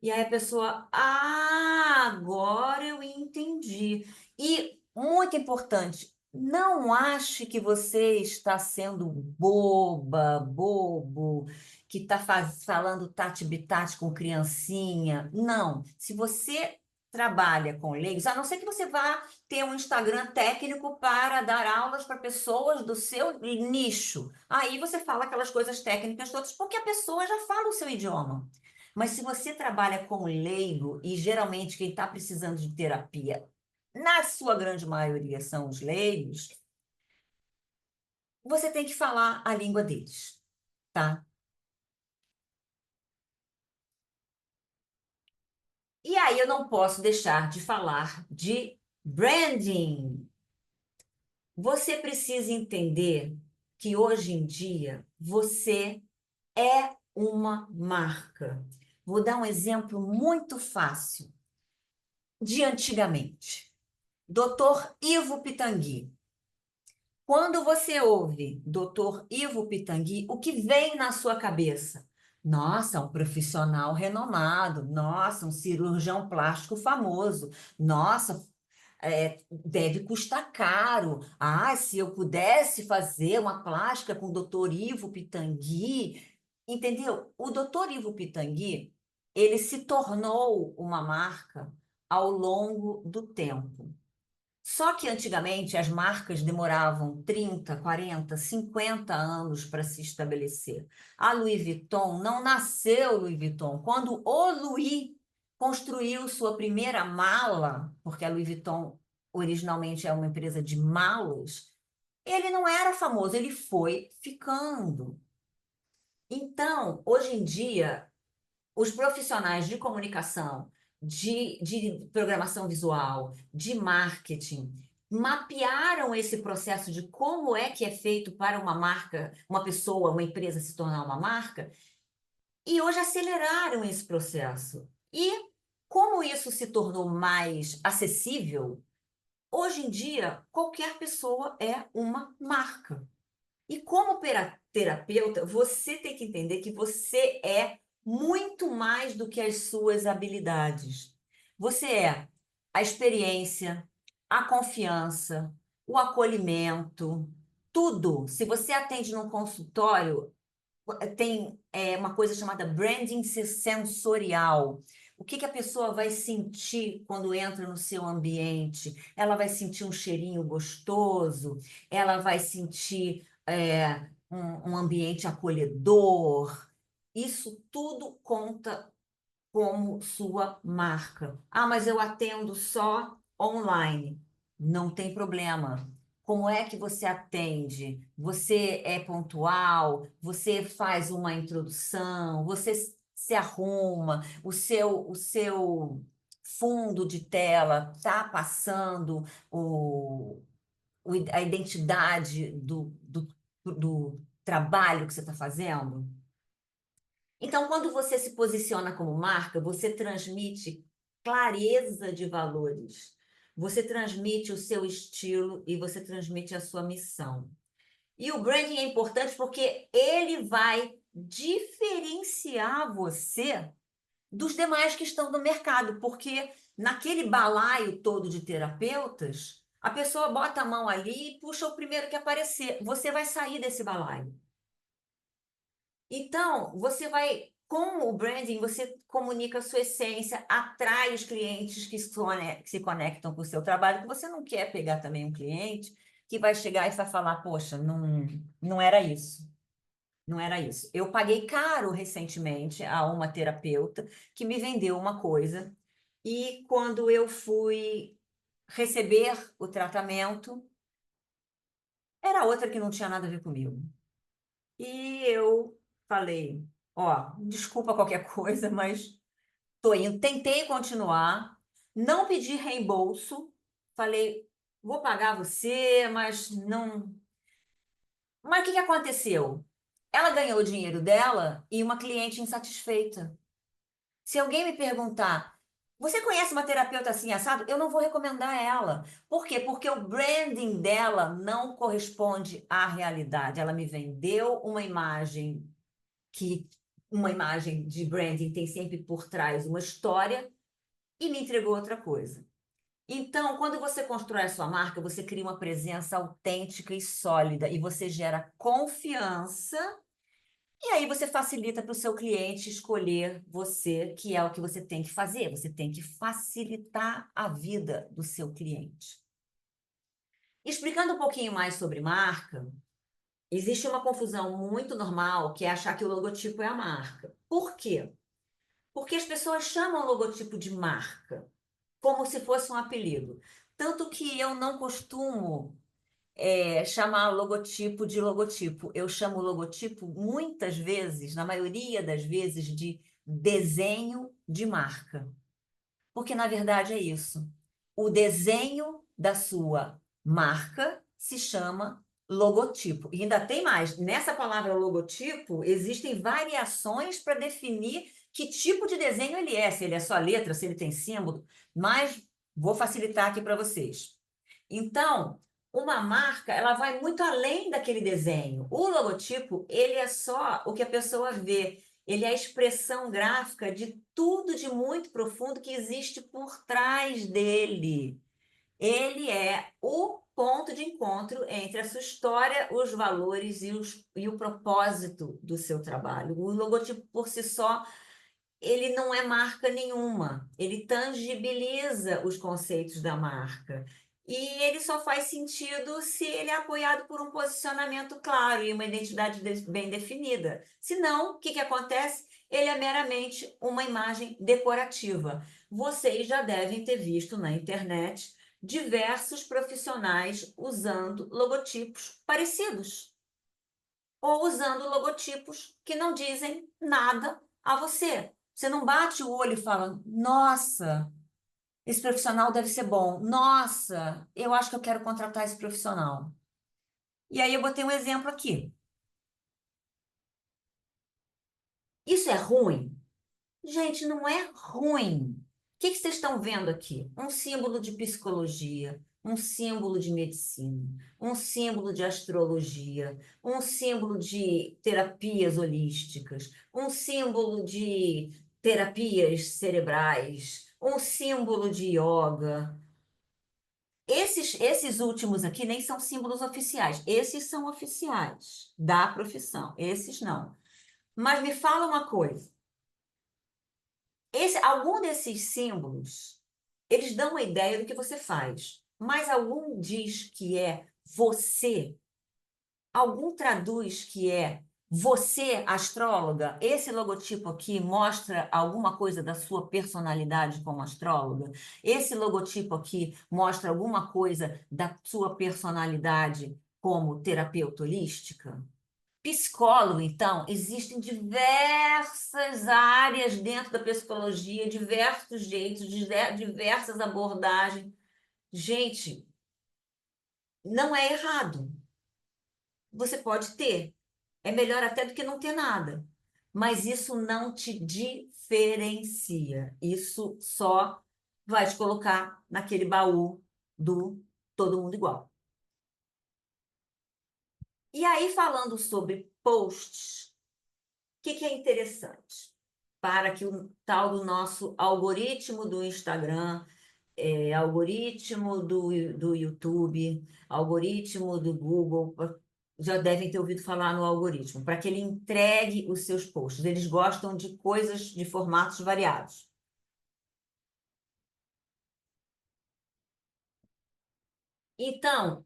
e aí a pessoa, agora eu entendi. E muito importante, não ache que você está sendo boba, bobo, que está falando tati-bitati com criancinha. Não. Se você trabalha com leigos, a não ser que você vá ter um Instagram técnico para dar aulas para pessoas do seu nicho. Aí você fala aquelas coisas técnicas todas, porque a pessoa já fala o seu idioma. Mas se você trabalha com leigo, e geralmente quem está precisando de terapia, na sua grande maioria são os leigos, você tem que falar a língua deles, tá? E aí eu não posso deixar de falar de branding. Você precisa entender que hoje em dia você é uma marca. Vou dar um exemplo muito fácil de antigamente. Doutor Ivo Pitangui. Quando você ouve Dr. Ivo Pitangui, o que vem na sua cabeça? Nossa, um profissional renomado. Nossa, um cirurgião plástico famoso. Nossa, deve custar caro. Ah, se eu pudesse fazer uma plástica com o Dr. Ivo Pitangui. Entendeu? O Dr. Ivo Pitangui, ele se tornou uma marca ao longo do tempo. Só que antigamente as marcas demoravam 30, 40, 50 anos para se estabelecer. A Louis Vuitton não nasceu Louis Vuitton. Quando o Louis construiu sua primeira mala, porque a Louis Vuitton originalmente é uma empresa de malas, ele não era famoso, ele foi ficando. Então, hoje em dia, os profissionais de comunicação, de programação visual, de marketing, mapearam esse processo de como é que é feito para uma marca, uma pessoa, uma empresa se tornar uma marca, e hoje aceleraram esse processo. E como isso se tornou mais acessível, hoje em dia qualquer pessoa é uma marca. E como terapeuta, você tem que entender que você é muito mais do que as suas habilidades. Você é a experiência, a confiança, o acolhimento, tudo. Se você atende num consultório, tem uma coisa chamada branding sensorial. O que que a pessoa vai sentir quando entra no seu ambiente? Ela vai sentir um cheirinho gostoso, ela vai sentir um ambiente acolhedor. Isso tudo conta como sua marca. Ah, mas eu atendo só online. Não tem problema. Como é que você atende? Você é pontual? Você faz uma introdução? Você se arruma? O seu fundo de tela está passando a identidade do trabalho que você está fazendo? Então, quando você se posiciona como marca, você transmite clareza de valores, você transmite o seu estilo e você transmite a sua missão. E o branding é importante porque ele vai diferenciar você dos demais que estão no mercado, porque naquele balaio todo de terapeutas, a pessoa bota a mão ali e puxa o primeiro que aparecer. Você vai sair desse balaio. Então, você vai, com o branding, você comunica a sua essência, atrai os clientes que se conectam com o seu trabalho, que você não quer pegar também um cliente que vai chegar e vai falar, poxa, não era isso. Não era isso. Eu paguei caro recentemente a uma terapeuta que me vendeu uma coisa e quando eu fui receber o tratamento, era outra que não tinha nada a ver comigo. E eu falei, ó, desculpa qualquer coisa, mas tô indo. Tentei continuar, não pedi reembolso, falei, vou pagar você, mas não. Mas o que que aconteceu? Ela ganhou o dinheiro dela e uma cliente insatisfeita. Se alguém me perguntar, você conhece uma terapeuta assim assado? Eu não vou recomendar ela. Por quê? Porque o branding dela não corresponde à realidade. Ela me vendeu que uma imagem de branding tem sempre por trás uma história e me entregou outra coisa. Então, quando você constrói a sua marca, você cria uma presença autêntica e sólida e você gera confiança e aí você facilita para o seu cliente escolher você, que é o que você tem que fazer. Você tem que facilitar a vida do seu cliente. Explicando um pouquinho mais sobre marca, existe uma confusão muito normal que é achar que o logotipo é a marca. Por quê? Porque as pessoas chamam o logotipo de marca, como se fosse um apelido. Tanto que eu não costumo chamar logotipo de logotipo. Eu chamo logotipo muitas vezes, na maioria das vezes, de desenho de marca. Porque, na verdade, é isso. O desenho da sua marca se chama logotipo. E ainda tem mais. Nessa palavra logotipo, existem variações para definir que tipo de desenho ele é. Se ele é só letra, se ele tem símbolo. Mas vou facilitar aqui para vocês. Então, uma marca, ela vai muito além daquele desenho. O logotipo, ele é só o que a pessoa vê. Ele é a expressão gráfica de tudo de muito profundo que existe por trás dele. Ele é o ponto de encontro entre a sua história, os valores e o propósito do seu trabalho. O logotipo por si só, ele não é marca nenhuma. Ele tangibiliza os conceitos da marca. E ele só faz sentido se ele é apoiado por um posicionamento claro e uma identidade bem definida. Se não, o que que acontece? Ele é meramente uma imagem decorativa. Vocês já devem ter visto na internet diversos profissionais usando logotipos parecidos ou usando logotipos que não dizem nada a você. Você não bate o olho e fala: nossa, esse profissional deve ser bom. Nossa, eu acho que eu quero contratar esse profissional. E aí eu botei um exemplo aqui. Isso é ruim? Gente, não é ruim. O que que vocês estão vendo aqui? Um símbolo de psicologia, um símbolo de medicina, um símbolo de astrologia, um símbolo de terapias holísticas, um símbolo de terapias cerebrais, um símbolo de yoga. Esses últimos aqui nem são símbolos oficiais. Esses são oficiais da profissão. Esses não. Mas me fala uma coisa. Algum desses símbolos, eles dão uma ideia do que você faz. Mas algum diz que é você. Algum traduz que é você, astróloga. Esse logotipo aqui mostra alguma coisa da sua personalidade como astróloga. Esse logotipo aqui mostra alguma coisa da sua personalidade como terapeuta holística. Psicólogo, então, existem diversas áreas dentro da psicologia, diversos jeitos, diversas abordagens. Gente, não é errado. Você pode ter. É melhor até do que não ter nada. Mas isso não te diferencia. Isso só vai te colocar naquele baú do todo mundo igual. E aí, falando sobre posts, o que que é interessante? Para que o tal do nosso algoritmo do Instagram, algoritmo do YouTube, algoritmo do Google, já devem ter ouvido falar no algoritmo, para que ele entregue os seus posts. Eles gostam de coisas de formatos variados. Então,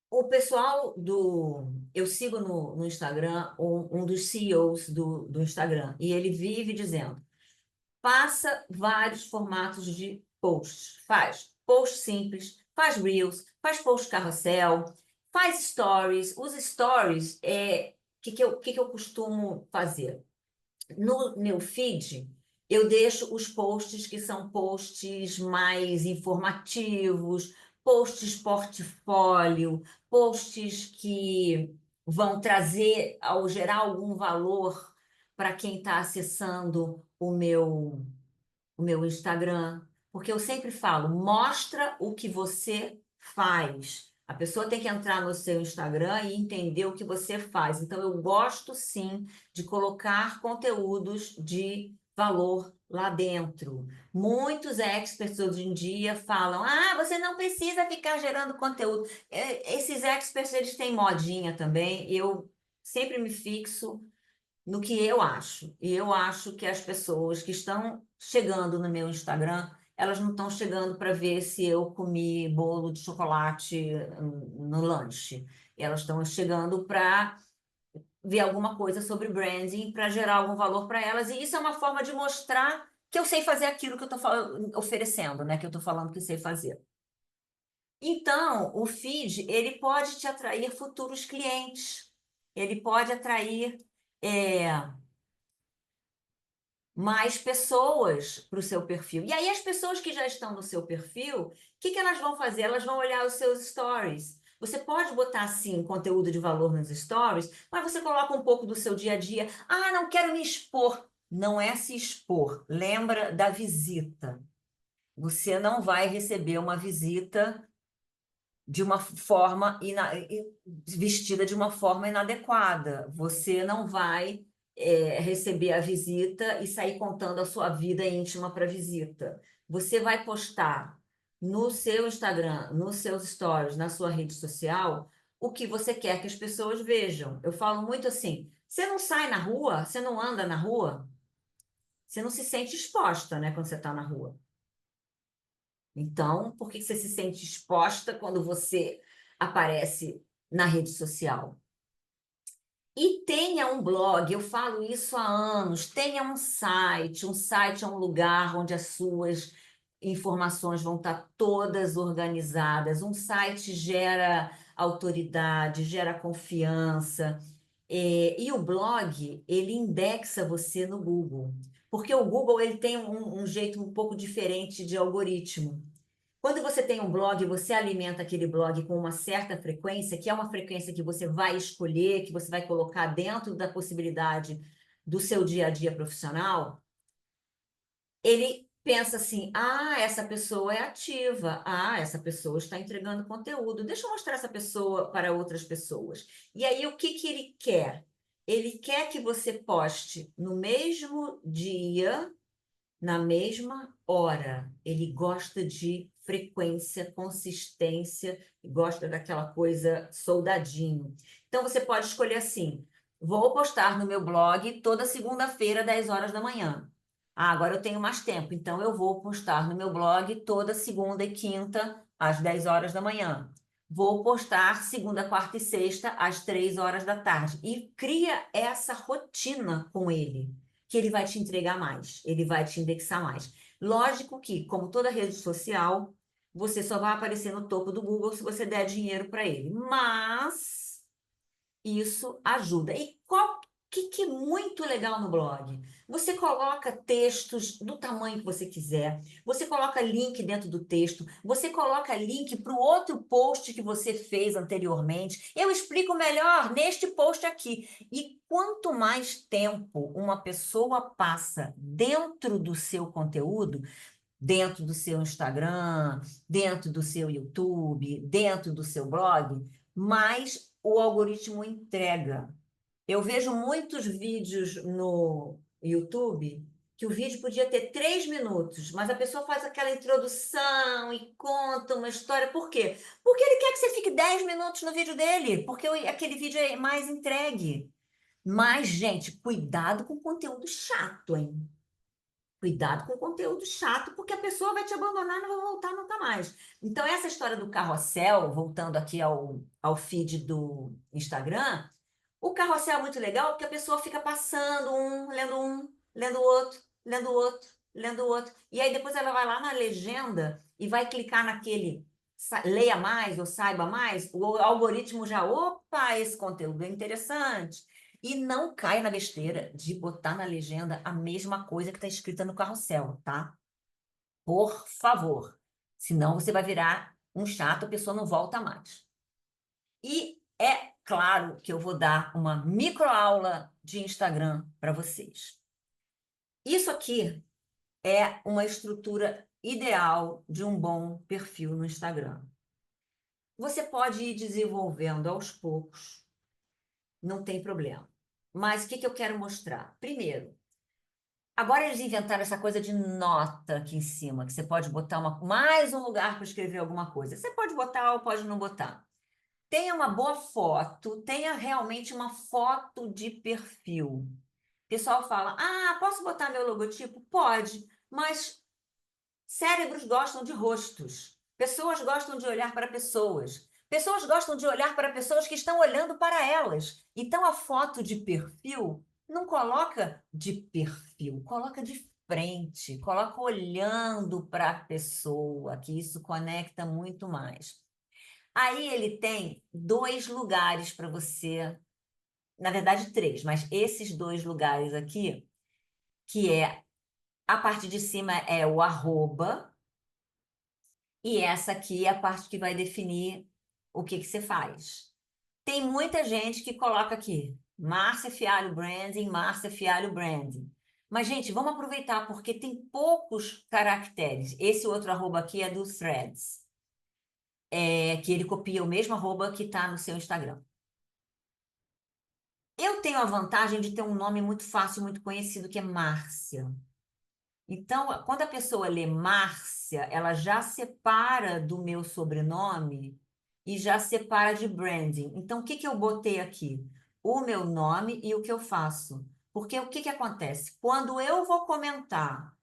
o pessoal do. Eu sigo no Instagram um dos CEOs do Instagram, e ele vive dizendo. Faça vários formatos de posts. Faz post simples, faz reels, faz post carrossel, faz stories. Os stories que eu costumo fazer? No meu feed, eu deixo os posts que são posts mais informativos, posts portfólio, posts que vão trazer, ao gerar algum valor para quem está acessando o meu Instagram, porque eu sempre falo, mostra o que você faz. A pessoa tem que entrar no seu Instagram e entender o que você faz. Então, eu gosto sim de colocar conteúdos de valor lá dentro. Muitos experts hoje em dia falam: ah, você não precisa ficar gerando conteúdo. Esses experts, eles têm modinha também. Eu sempre me fixo no que eu acho. E eu acho que as pessoas que estão chegando no meu Instagram, elas não estão chegando para ver se eu comi bolo de chocolate no lanche. Elas estão chegando para ver alguma coisa sobre branding, para gerar algum valor para elas. E isso é uma forma de mostrar que eu sei fazer aquilo que eu estou oferecendo, né? Que eu estou falando que sei fazer. Então, o feed, ele pode te atrair futuros clientes. Ele pode atrair é, mais pessoas para o seu perfil. E aí, as pessoas que já estão no seu perfil, o que que elas vão fazer? Elas vão olhar os seus stories. Você pode botar, sim, conteúdo de valor nos stories, mas você coloca um pouco do seu dia a dia. Ah, não quero me expor. Não é se expor. Lembra da visita. Você não vai receber uma visita de uma forma vestida de uma forma inadequada. Você não vai receber a visita e sair contando a sua vida íntima para a visita. Você vai postar no seu Instagram, nos seus stories, na sua rede social, o que você quer que as pessoas vejam. Eu falo muito assim: você não sai na rua, você não anda na rua, você não se sente exposta, né, quando você está na rua. Então, por que você se sente exposta quando você aparece na rede social? E tenha um blog, eu falo isso há anos, tenha um site é um lugar onde as suas informações vão estar todas organizadas. Um site gera autoridade, gera confiança. E o blog, ele indexa você no Google, porque o Google ele tem um jeito um pouco diferente de algoritmo. Quando você tem um blog, você alimenta aquele blog com uma certa frequência, que é uma frequência que você vai escolher, que você vai colocar dentro da possibilidade do seu dia a dia profissional. Ele pensa assim: ah, essa pessoa é ativa, ah, essa pessoa está entregando conteúdo, deixa eu mostrar essa pessoa para outras pessoas. E aí, o que que ele quer? Ele quer que você poste no mesmo dia, na mesma hora. Ele gosta de frequência, consistência, gosta daquela coisa soldadinho. Então você pode escolher assim: vou postar no meu blog toda segunda-feira, 10 horas da manhã. Ah, agora eu tenho mais tempo, então eu vou postar no meu blog toda segunda e quinta, às 10 horas da manhã. Vou postar segunda, quarta e sexta, às 3 horas da tarde. E cria essa rotina com ele que ele vai te entregar mais, ele vai te indexar mais. Lógico que, como toda rede social, você só vai aparecer no topo do Google se você der dinheiro para ele. Mas isso ajuda. E qual que é muito legal no blog? Você coloca textos do tamanho que você quiser, você coloca link dentro do texto, você coloca link para o outro post que você fez anteriormente. Eu explico melhor neste post aqui. E quanto mais tempo uma pessoa passa dentro do seu conteúdo, dentro do seu Instagram, dentro do seu YouTube, dentro do seu blog, mais o algoritmo entrega. Eu vejo muitos vídeos no YouTube que o vídeo podia ter 3 minutos, mas a pessoa faz aquela introdução e conta uma história. Por quê? Porque ele quer que você fique 10 minutos no vídeo dele, porque aquele vídeo é mais entregue. Mas, gente, cuidado com conteúdo chato, hein? Cuidado com o conteúdo chato, porque a pessoa vai te abandonar e não vai voltar nunca mais. Então, essa história do carrossel, voltando aqui ao feed do Instagram, o carrossel é muito legal porque a pessoa fica passando lendo o outro, lendo o outro, lendo o outro. E aí depois ela vai lá na legenda e vai clicar naquele leia mais ou saiba mais, o algoritmo já, opa, esse conteúdo é interessante. E não caia na besteira de botar na legenda a mesma coisa que está escrita no carrossel, tá? Por favor. Senão você vai virar um chato, a pessoa não volta mais. E é claro que eu vou dar uma microaula de Instagram para vocês. Isso aqui é uma estrutura ideal de um bom perfil no Instagram. Você pode ir desenvolvendo aos poucos, não tem problema. Mas o que que eu quero mostrar? Primeiro, agora eles inventaram essa coisa de nota aqui em cima, que você pode botar mais um lugar para escrever alguma coisa. Você pode botar ou pode não botar. Tenha uma boa foto, tenha realmente uma foto de perfil. O pessoal fala: ah, posso botar meu logotipo? Pode, mas cérebros gostam de rostos. Pessoas gostam de olhar para pessoas. Pessoas gostam de olhar para pessoas que estão olhando para elas. Então, a foto de perfil não coloca de perfil, coloca de frente, coloca olhando para a pessoa, que isso conecta muito mais. Aí ele tem 2 lugares para você, na verdade 3, mas esses 2 lugares aqui, que é a parte de cima é o arroba, e essa aqui é a parte que vai definir o que que você faz. Tem muita gente que coloca aqui, Márcia Fialho Branding, Márcia Fialho Branding. Mas, gente, vamos aproveitar, porque tem poucos caracteres. Esse outro arroba aqui é do Threads, que ele copia o mesmo arroba que está no seu Instagram. Eu tenho a vantagem de ter um nome muito fácil, muito conhecido, que é Márcia. Então, quando a pessoa lê Márcia, ela já separa do meu sobrenome e já separa de branding. Então, o que que eu botei aqui? O meu nome e o que eu faço. Porque o que que acontece? Quando eu vou comentar,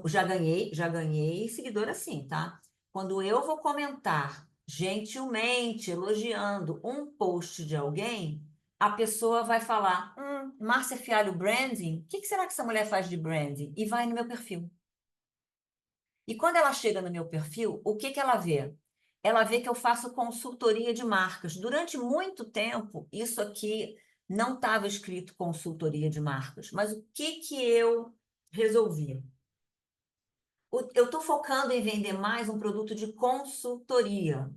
já ganhei seguidor assim, tá? quando eu vou comentar gentilmente, elogiando um post de alguém, a pessoa vai falar: Márcia Fialho Branding? O que será que essa mulher faz de branding? E vai no meu perfil. E quando ela chega no meu perfil, o que ela vê? Ela vê que eu faço consultoria de marcas. Durante muito tempo, isso aqui não estava escrito consultoria de marcas. Mas o que eu resolvi? Eu estou focando em vender mais um produto de consultoria.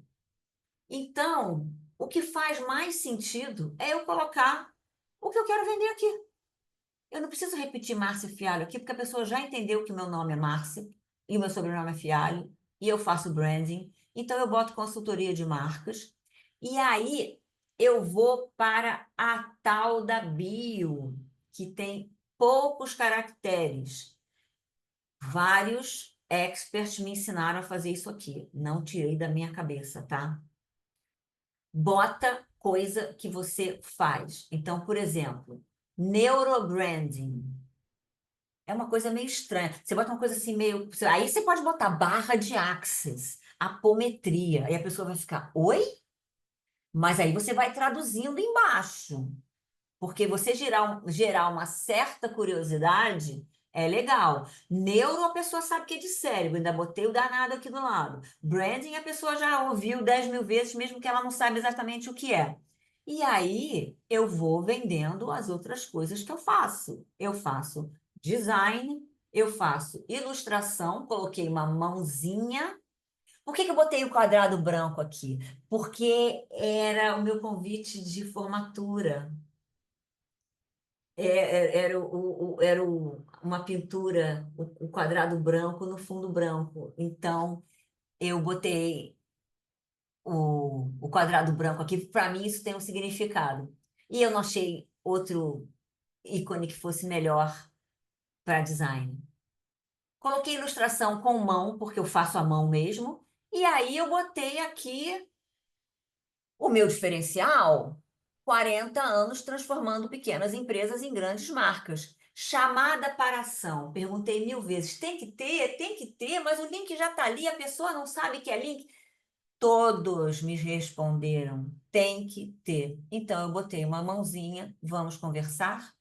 Então, o que faz mais sentido é eu colocar o que eu quero vender aqui. Eu não preciso repetir Márcia Fialho aqui, porque a pessoa já entendeu que o meu nome é Márcia e o meu sobrenome é Fialho e eu faço branding. Então, eu boto consultoria de marcas. E aí, eu vou para a tal da bio, que tem poucos caracteres. Vários experts me ensinaram a fazer isso aqui. Não tirei da minha cabeça, tá? Bota coisa que você faz. Então, por exemplo, neurobranding. É uma coisa meio estranha. Você bota uma coisa assim meio. Aí você pode botar barra de access, apometria. Aí a pessoa vai ficar, oi? Mas aí você vai traduzindo embaixo. Porque você gerar uma certa curiosidade é legal. Neuro, a pessoa sabe que é de cérebro, ainda botei o danado aqui do lado. Branding, a pessoa já ouviu 10 mil vezes, mesmo que ela não saiba exatamente o que é. E aí eu vou vendendo as outras coisas que eu faço. Eu faço design, eu faço ilustração, coloquei uma mãozinha. Por que que eu botei o quadrado branco aqui? Porque era o meu convite de formatura. Uma pintura, o quadrado branco no fundo branco. Então, eu botei o quadrado branco aqui. Para mim, isso tem um significado. E eu não achei outro ícone que fosse melhor para design. Coloquei ilustração com mão, porque eu faço à mão mesmo. E aí, eu botei aqui o meu diferencial: 40 anos transformando pequenas empresas em grandes marcas. Chamada para ação. Perguntei 1000 vezes. Tem que ter, mas o link já está ali, a pessoa não sabe que é link. Todos me responderam: tem que ter. Então eu botei uma mãozinha, vamos conversar,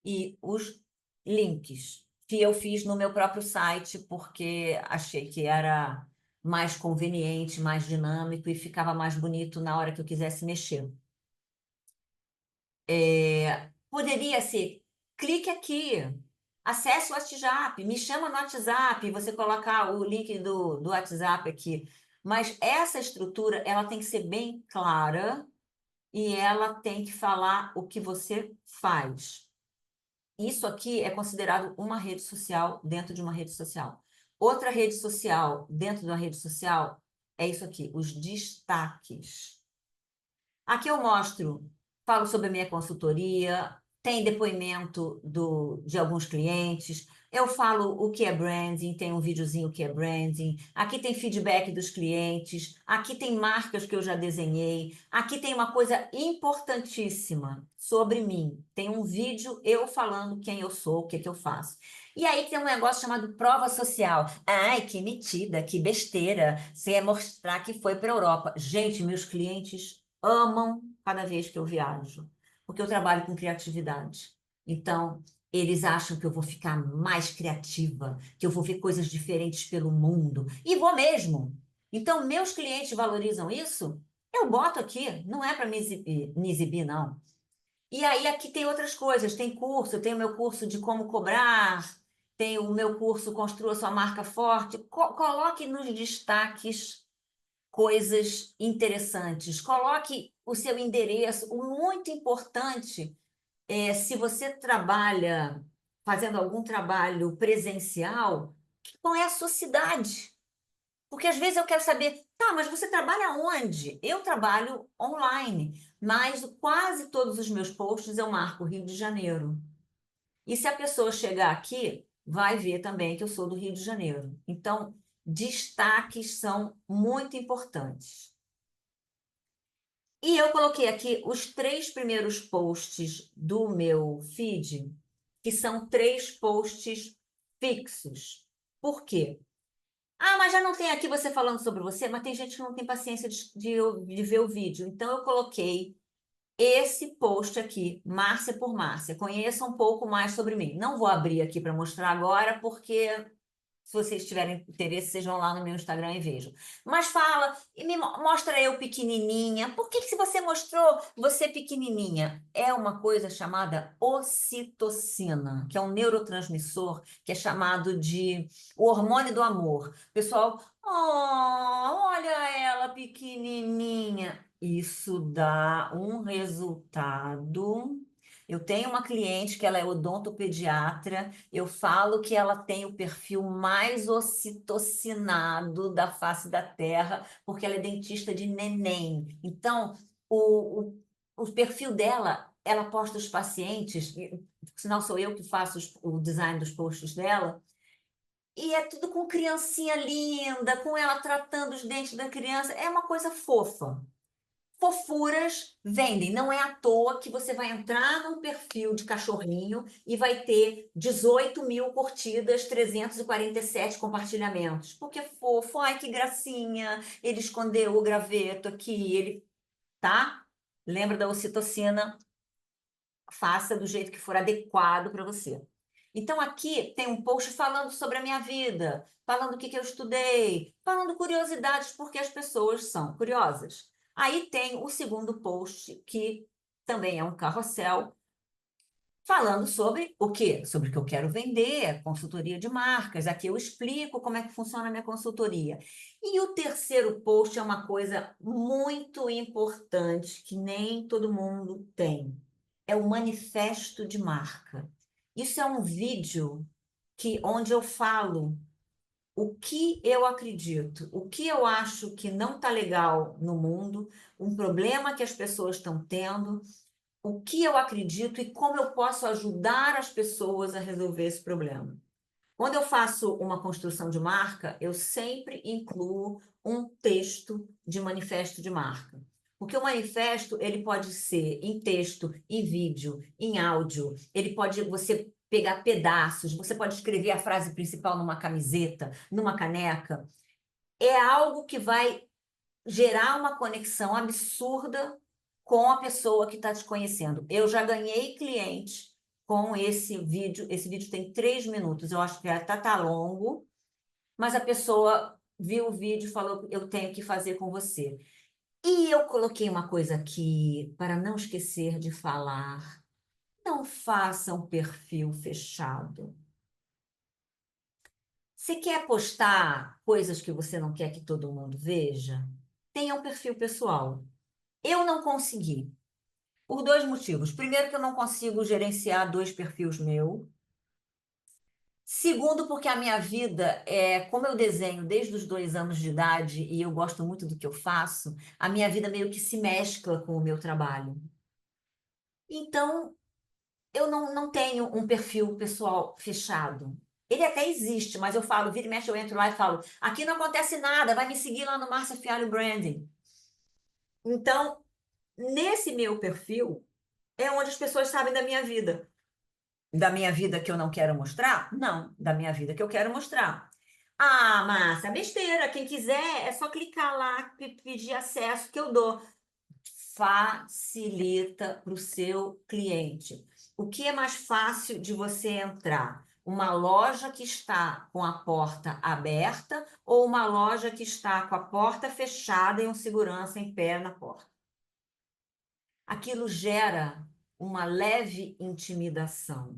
e os links que eu fiz no meu próprio site, porque achei que era mais conveniente, mais dinâmico e ficava mais bonito na hora que eu quisesse mexer. Poderia ser, clique aqui, acesse o WhatsApp, me chama no WhatsApp, você colocar o link do WhatsApp aqui. Mas essa estrutura, ela tem que ser bem clara e ela tem que falar o que você faz. Isso aqui é considerado uma rede social dentro de uma rede social. Outra rede social dentro de uma rede social é isso aqui, os destaques. Aqui eu mostro, falo sobre a minha consultoria, tem depoimento de alguns clientes, eu falo o que é branding, tem um videozinho o que é branding, aqui tem feedback dos clientes, aqui tem marcas que eu já desenhei, aqui tem uma coisa importantíssima sobre mim, tem um vídeo eu falando quem eu sou, o que que eu faço. E aí tem um negócio chamado prova social. Ai, que metida, que besteira. Você ia mostrar que foi para a Europa. Gente, meus clientes amam cada vez que eu viajo, porque eu trabalho com criatividade. Então, eles acham que eu vou ficar mais criativa, que eu vou ver coisas diferentes pelo mundo. E vou mesmo. Então, meus clientes valorizam isso. Eu boto aqui, não é para me exibir, não. E aí aqui tem outras coisas, tem curso, tem o meu curso de como cobrar, tem o meu curso Construa Sua Marca Forte. Coloque nos destaques coisas interessantes. Coloque o seu endereço. O muito importante é, se você trabalha fazendo algum trabalho presencial, qual é a sua cidade? Porque às vezes eu quero saber, tá, mas você trabalha onde? Eu trabalho online, mas quase todos os meus posts eu marco Rio de Janeiro. E se a pessoa chegar aqui, vai ver também que eu sou do Rio de Janeiro. Então, destaques são muito importantes. E eu coloquei aqui os 3 primeiros posts do meu feed, que são 3 posts fixos. Por quê? Ah, mas já não tem aqui você falando sobre você, mas tem gente que não tem paciência de ver o vídeo. Então eu coloquei esse post aqui, Márcia por Márcia. Conheça um pouco mais sobre mim. Não vou abrir aqui para mostrar agora, porque se vocês tiverem interesse, vocês vão lá no meu Instagram e vejam. Mas fala e me mostra eu pequenininha. Por que que se você mostrou você pequenininha? É uma coisa chamada ocitocina, que é um neurotransmissor que é chamado de o hormônio do amor. Pessoal, oh, olha ela pequenininha. Isso dá um resultado. Eu tenho uma cliente que ela é odontopediatra. Eu falo que ela tem o perfil mais ocitocinado da face da Terra, porque ela é dentista de neném. Então, o perfil dela, ela posta os pacientes, senão sou eu que faço o design dos posts dela, e é tudo com criancinha linda, com ela tratando os dentes da criança. É uma coisa fofa. Fofuras vendem. Não é à toa que você vai entrar num perfil de cachorrinho e vai ter 18.000 curtidas, 347 compartilhamentos. Porque é fofo, ai que gracinha, ele escondeu o graveto aqui, ele, tá? Lembra da ocitocina? Faça do jeito que for adequado para você. Então, aqui tem um post falando sobre a minha vida, falando o que que eu estudei, falando curiosidades, porque as pessoas são curiosas. Aí tem o segundo post, que também é um carrossel, falando sobre o quê? Sobre o que eu quero vender, consultoria de marcas. Aqui eu explico como é que funciona a minha consultoria. E o terceiro post é uma coisa muito importante que nem todo mundo tem. É o manifesto de marca. Isso é um vídeo onde eu falo o que eu acredito, o que eu acho que não está legal no mundo, um problema que as pessoas estão tendo, o que eu acredito e como eu posso ajudar as pessoas a resolver esse problema. Quando eu faço uma construção de marca, eu sempre incluo um texto de manifesto de marca. Porque o manifesto, ele pode ser em texto, em vídeo, em áudio, ele pode você pegar pedaços, você pode escrever a frase principal numa camiseta, numa caneca. É algo que vai gerar uma conexão absurda com a pessoa que está te conhecendo. Eu já ganhei cliente com esse vídeo. Esse vídeo tem 3 minutos. Eu acho que até tá longo, mas a pessoa viu o vídeo e falou: eu tenho que fazer com você. E eu coloquei uma coisa aqui para não esquecer de falar. Não faça um perfil fechado. Você quer postar coisas que você não quer que todo mundo veja? Tenha um perfil pessoal. Eu não consegui, por dois motivos. Primeiro, que eu não consigo gerenciar dois perfis meu. Segundo, porque a minha vida, como eu desenho desde os 2 anos de idade e eu gosto muito do que eu faço, a minha vida meio que se mescla com o meu trabalho. Então, eu não tenho um perfil pessoal fechado. Ele até existe, mas eu falo, vira e mexe, eu entro lá e falo, aqui não acontece nada, vai me seguir lá no Márcia Fialho Branding. Então, nesse meu perfil, é onde as pessoas sabem da minha vida. Da minha vida que eu não quero mostrar? Não, da minha vida que eu quero mostrar. Ah, Márcia, besteira. Quem quiser é só clicar lá, pedir acesso que eu dou. Facilita para o seu cliente. O que é mais fácil de você entrar? Uma loja que está com a porta aberta ou uma loja que está com a porta fechada e um segurança em pé na porta? Aquilo gera uma leve intimidação.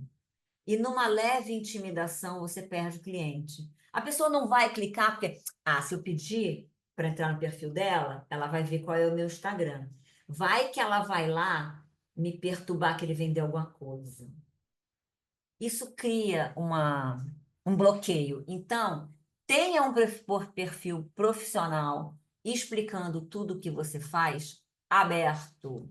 E numa leve intimidação, você perde o cliente. A pessoa não vai clicar porque, se eu pedir para entrar no perfil dela, ela vai ver qual é o meu Instagram. Vai que ela vai lá me perturbar que ele vendeu alguma coisa. Isso cria um bloqueio. Então, tenha um perfil profissional explicando tudo o que você faz aberto.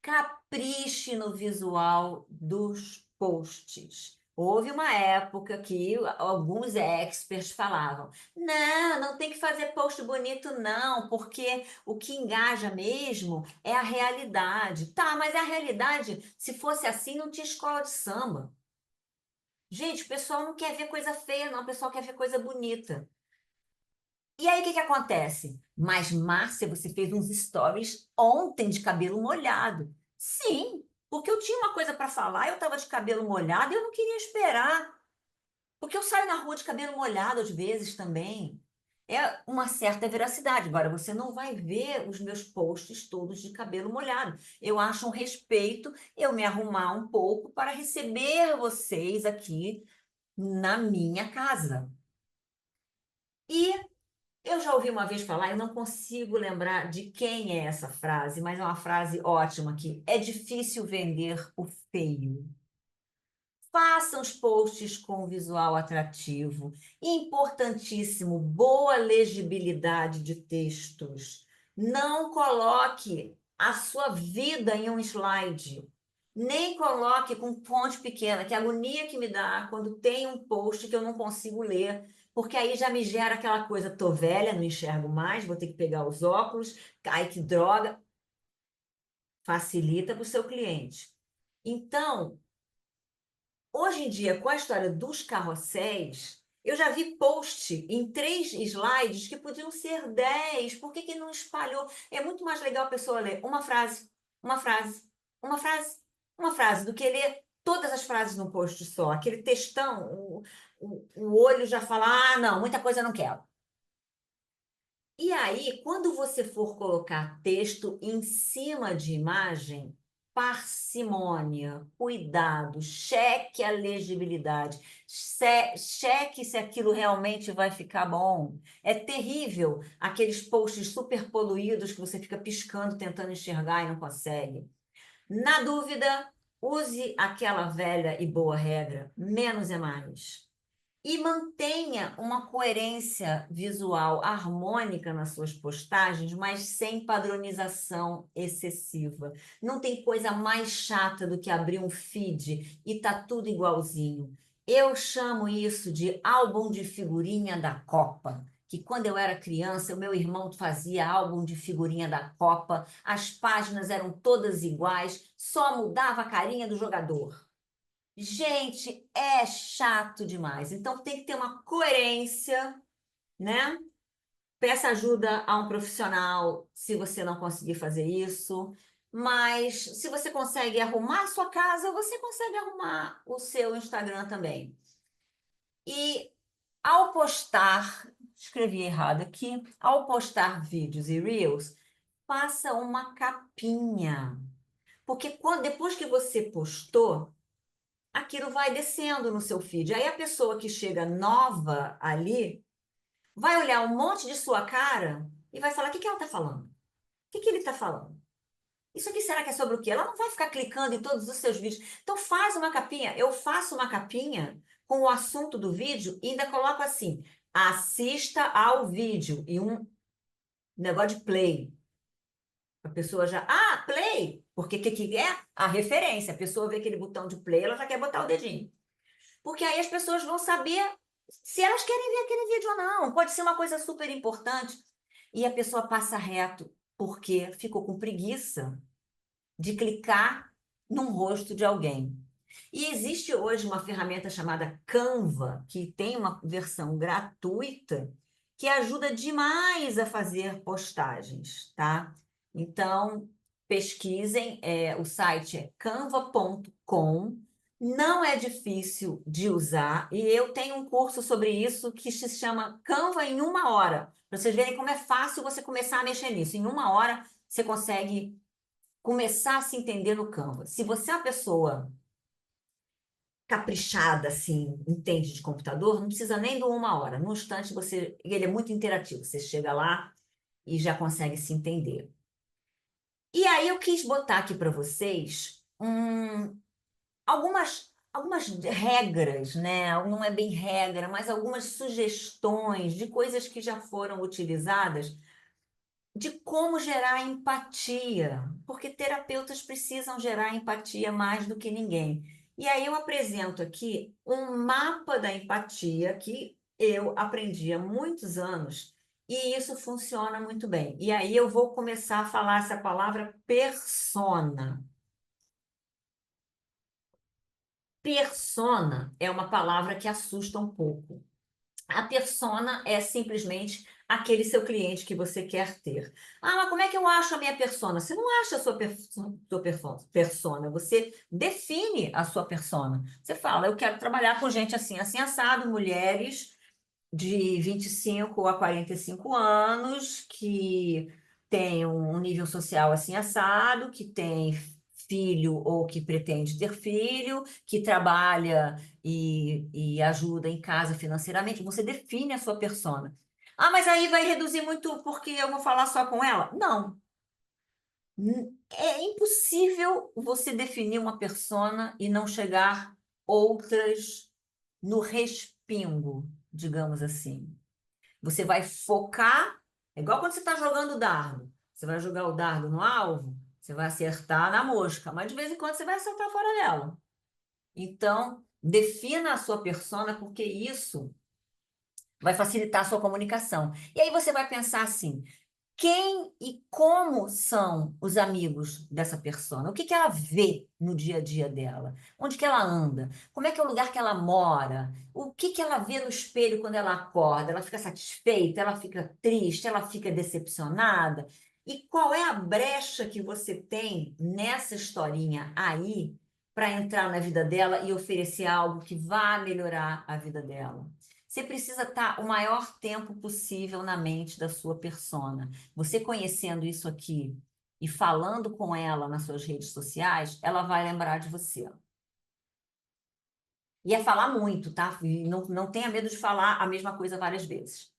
Capriche no visual dos posts. Houve uma época que alguns experts falavam: não tem que fazer post bonito, não, porque o que engaja mesmo é a realidade. Tá, mas a realidade, se fosse assim, não tinha escola de samba. Gente, o pessoal não quer ver coisa feia, não, o pessoal quer ver coisa bonita. E aí, o que que acontece? Mas, Márcia, você fez uns stories ontem de cabelo molhado. Sim, porque eu tinha uma coisa para falar, eu estava de cabelo molhado e eu não queria esperar. Porque eu saio na rua de cabelo molhado às vezes também. É uma certa veracidade. Agora, você não vai ver os meus posts todos de cabelo molhado. Eu acho um respeito eu me arrumar um pouco para receber vocês aqui na minha casa. E eu já ouvi uma vez falar, eu não consigo lembrar de quem é essa frase, mas é uma frase ótima que é difícil vender o feio. Façam os posts com visual atrativo. Importantíssimo, boa legibilidade de textos. Não coloque a sua vida em um slide. Nem coloque com fonte pequena, que a agonia que me dá quando tem um post que eu não consigo ler, porque aí já me gera aquela coisa, tô velha, não enxergo mais, vou ter que pegar os óculos, ai que droga, facilita para o seu cliente. Então, hoje em dia, com a história dos carrosséis, eu já vi post em 3 slides que podiam ser 10. Por que que não espalhou? É muito mais legal a pessoa ler uma frase, uma frase, uma frase, uma frase, do que ler todas as frases num post só. Aquele textão, o olho já fala, ah, não, muita coisa eu não quero. E aí, quando você for colocar texto em cima de imagem, parcimônia, cuidado, cheque a legibilidade, cheque se aquilo realmente vai ficar bom. É terrível aqueles posts super poluídos que você fica piscando, tentando enxergar e não consegue. Na dúvida, use aquela velha e boa regra: menos é mais. E mantenha uma coerência visual harmônica nas suas postagens, mas sem padronização excessiva. Não tem coisa mais chata do que abrir um feed e tá tudo igualzinho. Eu chamo isso de álbum de figurinha da Copa. Que quando eu era criança, o meu irmão fazia álbum de figurinha da Copa, as páginas eram todas iguais, só mudava a carinha do jogador. Gente, é chato demais. Então tem que ter uma coerência, né? Peça ajuda a um profissional se você não conseguir fazer isso. Mas se você consegue arrumar a sua casa, você consegue arrumar o seu Instagram também. E ao postar, escrevi errado aqui, ao postar vídeos e reels, faça uma capinha. Porque depois que você postou, aquilo vai descendo no seu feed. Aí a pessoa que chega nova ali vai olhar um monte de sua cara e vai falar: o que que ela está falando? O que que ele está falando? Isso aqui será que é sobre o quê? Ela não vai ficar clicando em todos os seus vídeos. Então faz uma capinha. Eu faço uma capinha com o assunto do vídeo e ainda coloco assim: assista ao vídeo e um negócio de play. A pessoa já, play, porque o que, que é? A referência. A pessoa vê aquele botão de play, ela já quer botar o dedinho. Porque aí as pessoas vão saber se elas querem ver aquele vídeo ou não. Pode ser uma coisa super importante. E a pessoa passa reto porque ficou com preguiça de clicar num rosto de alguém. E existe hoje uma ferramenta chamada Canva, que tem uma versão gratuita que ajuda demais a fazer postagens, tá? Então, pesquisem, o site é canva.com. Não é difícil de usar e eu tenho um curso sobre isso que se chama Canva em 1 hora. Para vocês verem como é fácil você começar a mexer nisso. Em 1 hora você consegue começar a se entender no Canva. Se você é uma pessoa caprichada, assim, entende de computador, não precisa nem de 1 hora. No instante, ele é muito interativo. Você chega lá e já consegue se entender. E aí eu quis botar aqui para vocês algumas regras, né? Não é bem regra, mas algumas sugestões de coisas que já foram utilizadas de como gerar empatia, porque terapeutas precisam gerar empatia mais do que ninguém. E aí eu apresento aqui um mapa da empatia que eu aprendi há muitos anos e isso funciona muito bem. E aí eu vou começar a falar essa palavra persona. Persona é uma palavra que assusta um pouco. A persona é simplesmente aquele seu cliente que você quer ter. Ah, mas como é que eu acho a minha persona? Você não acha a sua persona, você define a sua persona. Você fala, eu quero trabalhar com gente assim, assim, assado, mulheres de 25 a 45 anos, que tem um nível social assim assado, que tem filho ou que pretende ter filho, que trabalha e ajuda em casa financeiramente. Você define a sua persona. Ah, mas aí vai reduzir muito porque eu vou falar só com ela? Não. É impossível você definir uma persona e não chegar outras no respingo, digamos assim. Você vai focar, é igual quando você está jogando dardo. Você vai jogar o dardo no alvo, você vai acertar na mosca, mas de vez em quando você vai acertar fora dela. Então, defina a sua persona, porque isso vai facilitar a sua comunicação. E aí você vai pensar assim: quem e como são os amigos dessa persona? O que que ela vê no dia a dia dela? Onde que ela anda? Como é que é o lugar que ela mora? O que que ela vê no espelho quando ela acorda? Ela fica satisfeita? Ela fica triste? Ela fica decepcionada? E qual é a brecha que você tem nessa historinha aí para entrar na vida dela e oferecer algo que vá melhorar a vida dela? Você precisa estar o maior tempo possível na mente da sua persona. Você conhecendo isso aqui e falando com ela nas suas redes sociais, ela vai lembrar de você. E é falar muito, tá? E não tenha medo de falar a mesma coisa várias vezes.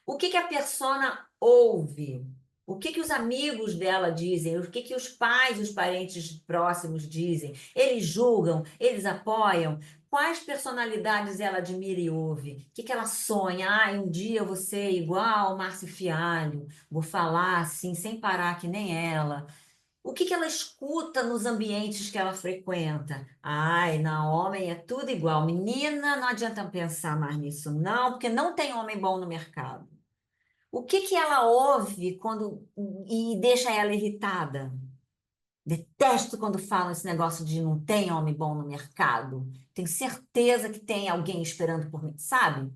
O que que a persona ouve? O que que os amigos dela dizem? O que que os pais, os parentes próximos dizem? Eles julgam? Eles apoiam? Quais personalidades ela admira e ouve? O que que ela sonha? Ah, um dia eu vou ser igual ao Márcio Fialho, vou falar assim, sem parar que nem ela. O que que ela escuta nos ambientes que ela frequenta? Ai, na homem é tudo igual. Menina, não adianta pensar mais nisso, não, porque não tem homem bom no mercado. O que que ela ouve quando e deixa ela irritada? Detesto quando falam esse negócio de não tem homem bom no mercado. Tenho certeza que tem alguém esperando por mim, sabe?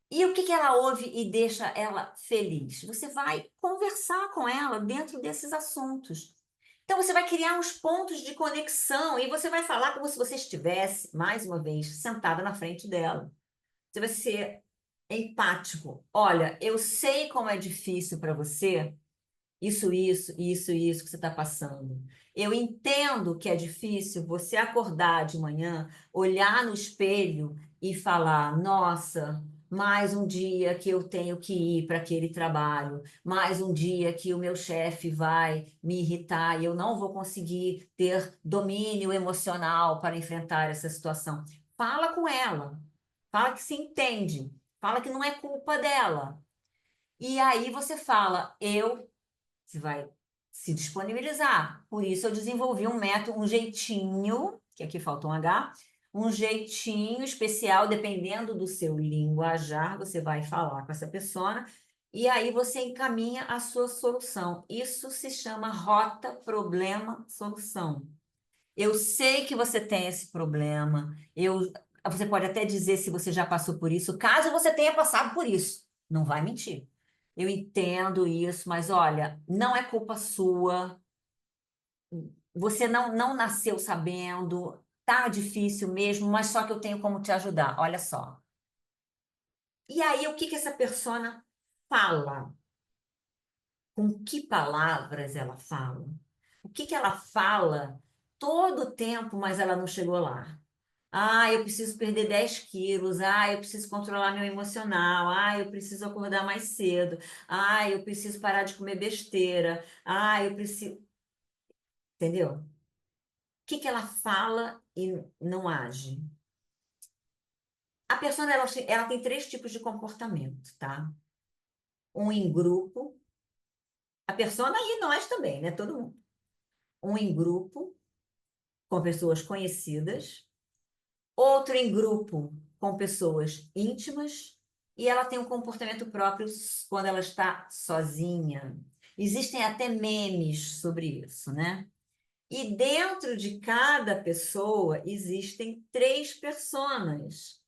E o que que ela ouve e deixa ela feliz? Você vai conversar com ela dentro desses assuntos. Então você vai criar uns pontos de conexão e você vai falar como se você estivesse, mais uma vez, sentada na frente dela. Você vai ser empático. Olha, eu sei como é difícil para você, isso que você está passando. Eu entendo que é difícil você acordar de manhã, olhar no espelho e falar: nossa, mais um dia que eu tenho que ir para aquele trabalho, mais um dia que o meu chefe vai me irritar e eu não vou conseguir ter domínio emocional para enfrentar essa situação. Fala com ela, fala que se entende, fala que não é culpa dela. E aí você fala, você vai se disponibilizar. Por isso eu desenvolvi um método, um jeitinho, que aqui falta um H, um jeitinho especial, dependendo do seu linguajar, você vai falar com essa pessoa e aí você encaminha a sua solução. Isso se chama rota, problema, solução. Eu sei que você tem esse problema. Você pode até dizer se você já passou por isso, caso você tenha passado por isso. Não vai mentir. Eu entendo isso, mas olha, não é culpa sua. Você não nasceu sabendo. Tá difícil mesmo, mas só que eu tenho como te ajudar. Olha só. E aí, o que que essa persona fala? Com que palavras ela fala? O que que ela fala todo o tempo, mas ela não chegou lá? Ah, eu preciso perder 10 quilos. Ah, eu preciso controlar meu emocional. Ah, eu preciso acordar mais cedo. Ah, eu preciso parar de comer besteira. Ah, eu preciso. Entendeu? O que que ela fala e não age? A pessoa, ela tem três tipos de comportamento, tá? Um em grupo. A pessoa e nós também, né? Todo mundo. Um em grupo, com pessoas conhecidas. Outro em grupo com pessoas íntimas e ela tem um comportamento próprio quando ela está sozinha. Existem até memes sobre isso, né? E dentro de cada pessoa existem três personas.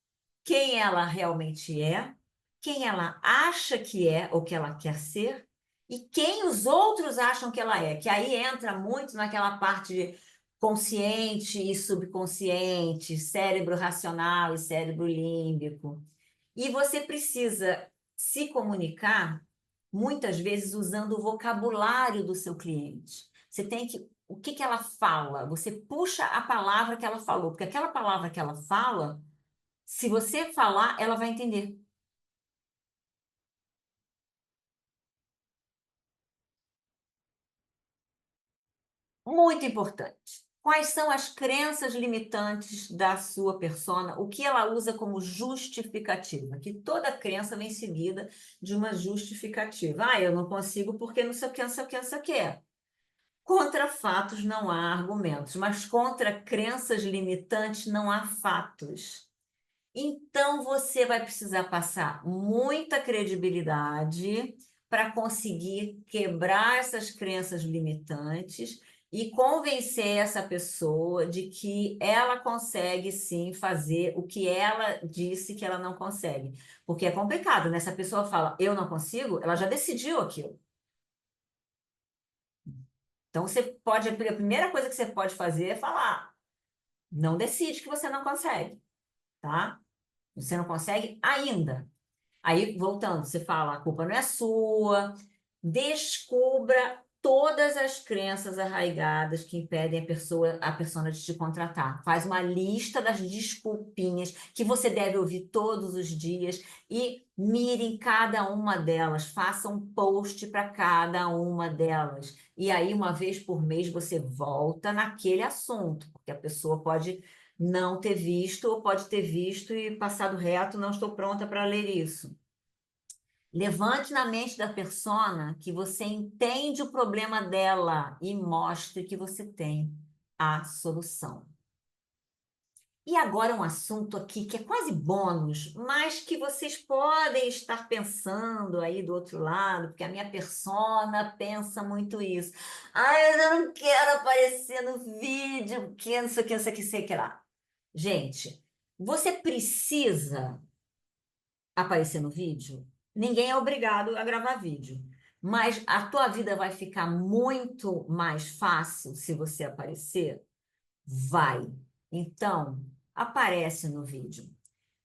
Quem ela realmente é, quem ela acha que é ou que ela quer ser, e quem os outros acham que ela é. Que aí entra muito naquela parte de consciente e subconsciente, cérebro racional e cérebro límbico. E você precisa se comunicar, muitas vezes, usando o vocabulário do seu cliente. Você tem que. O que que ela fala? Você puxa a palavra que ela falou, porque aquela palavra que ela fala, se você falar, ela vai entender. Muito importante. Quais são as crenças limitantes da sua persona? O que ela usa como justificativa? Que toda crença vem seguida de uma justificativa. Ah, eu não consigo porque não sei o que, não sei o que, não sei o que. Contra fatos não há argumentos, mas contra crenças limitantes não há fatos. Então você vai precisar passar muita credibilidade para conseguir quebrar essas crenças limitantes e convencer essa pessoa de que ela consegue sim fazer o que ela disse que ela não consegue. Porque é complicado, né? Se a pessoa fala, eu não consigo, ela já decidiu aquilo. Então você pode, a primeira coisa que você pode fazer é falar, não decide que você não consegue, tá? Você não consegue ainda. Aí, voltando, você fala, a culpa não é sua. Descubra todas as crenças arraigadas que impedem a persona de te contratar. Faz uma lista das desculpinhas que você deve ouvir todos os dias e mire em cada uma delas. Faça um post para cada uma delas. E aí, uma vez por mês, você volta naquele assunto, porque a pessoa pode não ter visto ou pode ter visto e passado reto, não estou pronta para ler isso. Levante na mente da persona que você entende o problema dela e mostre que você tem a solução. E agora um assunto aqui que é quase bônus, mas que vocês podem estar pensando aí do outro lado, porque a minha persona pensa muito isso. Ai, eu não quero aparecer no vídeo, que não sei o que, não sei o que, sei o que lá. Gente, você precisa aparecer no vídeo, ninguém é obrigado a gravar vídeo. Mas a tua vida vai ficar muito mais fácil se você aparecer? Vai. Então, aparece no vídeo.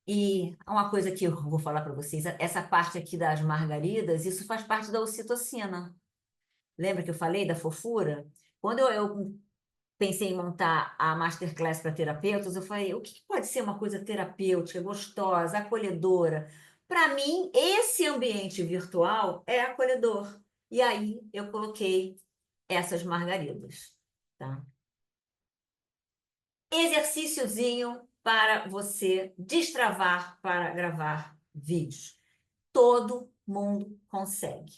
E uma coisa que eu vou falar para vocês, essa parte aqui das margaridas, isso faz parte da ocitocina. Lembra que eu falei da fofura? Quando eu pensei em montar a masterclass para terapeutas, eu falei, o que pode ser uma coisa terapêutica, gostosa, acolhedora? Para mim, esse ambiente virtual é acolhedor. E aí eu coloquei essas margaridas, tá? Exercíciozinho para você destravar para gravar vídeos. Todo mundo consegue.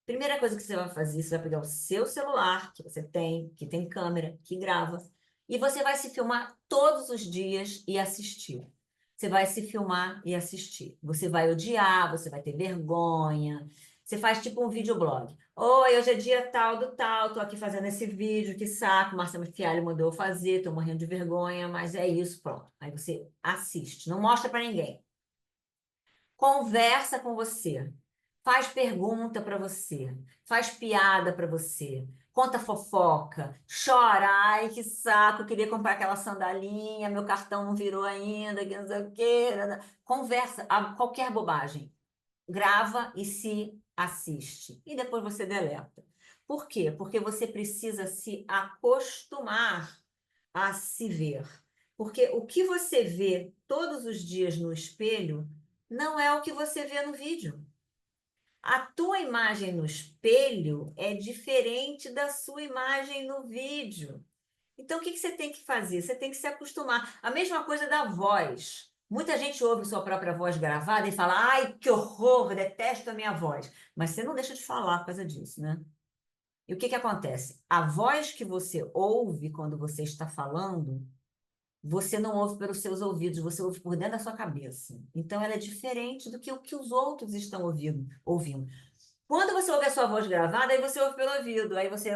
Primeira coisa que você vai fazer, você vai pegar o seu celular, que tem câmera, que grava, e você vai se filmar todos os dias e assistir. Você vai se filmar e assistir. Você vai odiar, você vai ter vergonha. Você faz tipo um videoblog. Oi, hoje é dia tal do tal, tô aqui fazendo esse vídeo, que saco, Marcelo Fialho mandou eu fazer, tô morrendo de vergonha, mas é isso, pronto. Aí você assiste, não mostra para ninguém. Conversa com você, faz pergunta para você, faz piada para você, conta fofoca, chora, ai que saco, eu queria comprar aquela sandalinha, meu cartão não virou ainda, que não sei o quê. Conversa, qualquer bobagem, grava e se assiste. E depois você deleta. Por quê? Porque você precisa se acostumar a se ver. Porque o que você vê todos os dias no espelho não é o que você vê no vídeo. A tua imagem no espelho é diferente da sua imagem no vídeo. Então, o que que você tem que fazer? Você tem que se acostumar. A mesma coisa da voz. Muita gente ouve sua própria voz gravada e fala: ai, que horror, detesto a minha voz. Mas você não deixa de falar por causa disso, né? E o que que acontece? A voz que você ouve quando você está falando você não ouve pelos seus ouvidos, você ouve por dentro da sua cabeça. Então, ela é diferente do que o que os outros estão ouvindo. Quando você ouve a sua voz gravada, aí você ouve pelo ouvido. Aí você.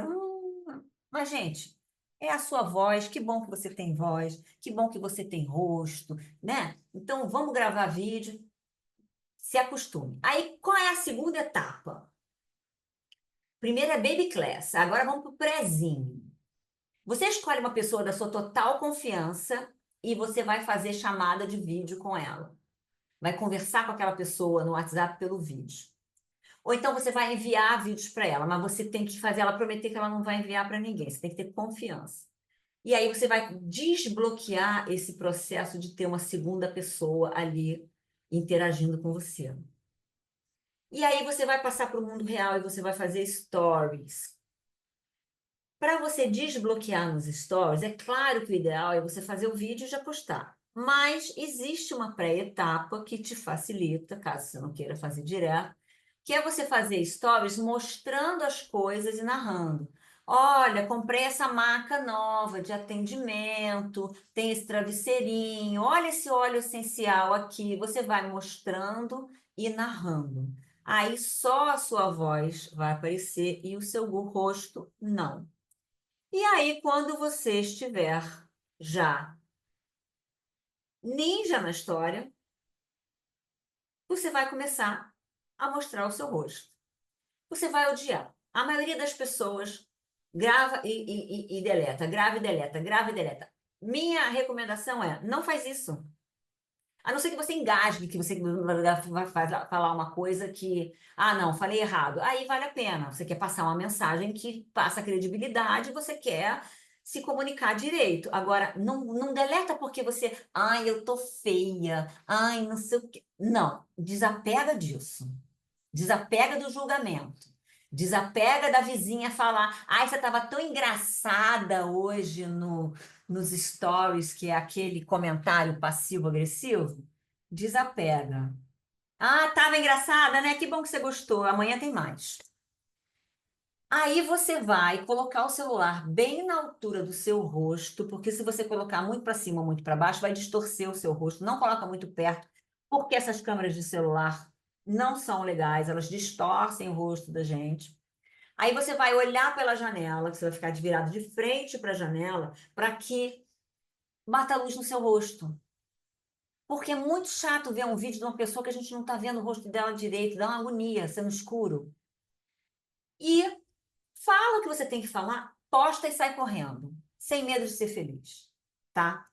Mas, gente, É a sua voz, que bom que você tem voz, que bom que você tem rosto, né? Então, vamos gravar vídeo, se acostume. Aí, qual é a segunda etapa? Primeiro é baby class, agora vamos para o prézinho. Você escolhe uma pessoa da sua total confiança e você vai fazer chamada de vídeo com ela. Vai conversar com aquela pessoa no WhatsApp pelo vídeo. Ou então você vai enviar vídeos para ela, mas você tem que fazer ela prometer que ela não vai enviar para ninguém. Você tem que ter confiança. E aí você vai desbloquear esse processo de ter uma segunda pessoa ali interagindo com você. E aí você vai passar para o mundo real e você vai fazer stories. Para você desbloquear nos stories, é claro que o ideal é você fazer o vídeo e já postar. Mas existe uma pré-etapa que te facilita, caso você não queira fazer direto, que é você fazer stories mostrando as coisas e narrando. Olha, comprei essa maca nova de atendimento, tem esse travesseirinho, olha esse óleo essencial aqui. Você vai mostrando e narrando. Aí só a sua voz vai aparecer e o seu rosto não. E aí, quando você estiver já ninja na história, você vai começar a mostrar o seu rosto. Você vai odiar. A maioria das pessoas grava e deleta, grava e deleta, grava e deleta. Minha recomendação é, não faz isso. A não ser que você engasgue, que você vai falar uma coisa que, ah, não, falei errado. Aí vale a pena. Você quer passar uma mensagem que passa credibilidade, você quer se comunicar direito. Agora, não deleta porque você, ai, eu tô feia, ai, não sei o quê. Não, desapega disso. Desapega do julgamento. Desapega da vizinha falar, ai, você estava tão engraçada hoje nos stories, que é aquele comentário passivo-agressivo. Desapega. Ah, estava engraçada, né? Que bom que você gostou. Amanhã tem mais. Aí você vai colocar o celular bem na altura do seu rosto, porque se você colocar muito para cima ou muito para baixo, vai distorcer o seu rosto. Não coloca muito perto, porque essas câmeras de celular não são legais, elas distorcem o rosto da gente. Aí você vai olhar pela janela, que você vai ficar de virado de frente para a janela, para que bata a luz no seu rosto. Porque é muito chato ver um vídeo de uma pessoa que a gente não está vendo o rosto dela direito, dá uma agonia, sendo escuro. E fala o que você tem que falar, posta e sai correndo, sem medo de ser feliz, tá?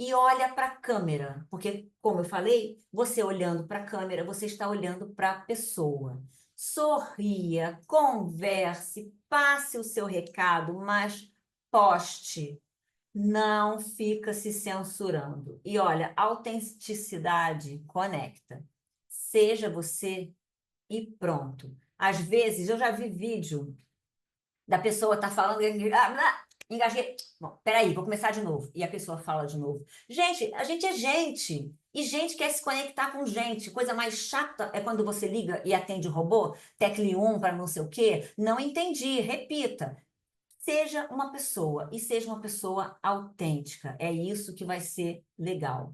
E olha para a câmera, porque, como eu falei, você olhando para a câmera, você está olhando para a pessoa. Sorria, converse, passe o seu recado, mas poste. Não fica se censurando. E olha, autenticidade conecta. Seja você e pronto. Às vezes, eu já vi vídeo da pessoa tá falando, engasguei. Bom, peraí, vou começar de novo. E a pessoa fala de novo. Gente, a gente é gente. E gente quer se conectar com gente. Coisa mais chata é quando você liga e atende o robô, tecle 1 para não sei o quê. Não entendi. Repita. Seja uma pessoa e seja uma pessoa autêntica. É isso que vai ser legal.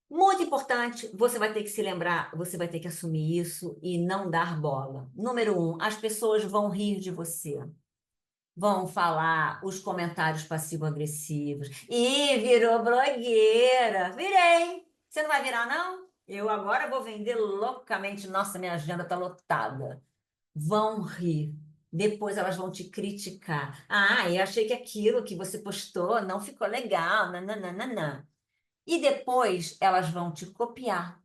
Muito importante, você vai ter que se lembrar, você vai ter que assumir isso e não dar bola. Número um, as pessoas vão rir de você. Vão falar os comentários passivo-agressivos. Ih, virou blogueira. Virei. Você não vai virar, não? Eu agora vou vender loucamente. Nossa, minha agenda está lotada. Vão rir. Depois elas vão te criticar. Ah, eu achei que aquilo que você postou não ficou legal. Nananana. E depois elas vão te copiar.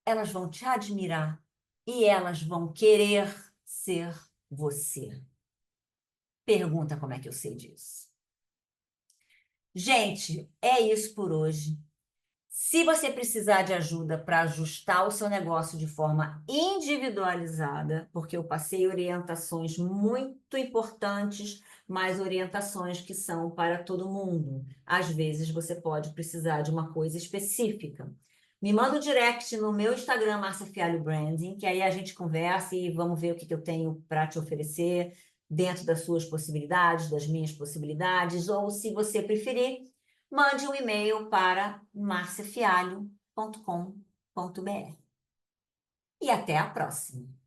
Elas vão te admirar. E elas vão querer ser você. Pergunta como é que eu sei disso. Gente, é isso por hoje. Se você precisar de ajuda para ajustar o seu negócio de forma individualizada, porque eu passei orientações muito importantes, mas orientações que são para todo mundo. Às vezes você pode precisar de uma coisa específica. Me manda um direct no meu Instagram, Márcia Fialho Branding, que aí a gente conversa e vamos ver o que eu tenho para te oferecer dentro das suas possibilidades, das minhas possibilidades, ou se você preferir, mande um e-mail para marciafialho.com.br. E até a próxima!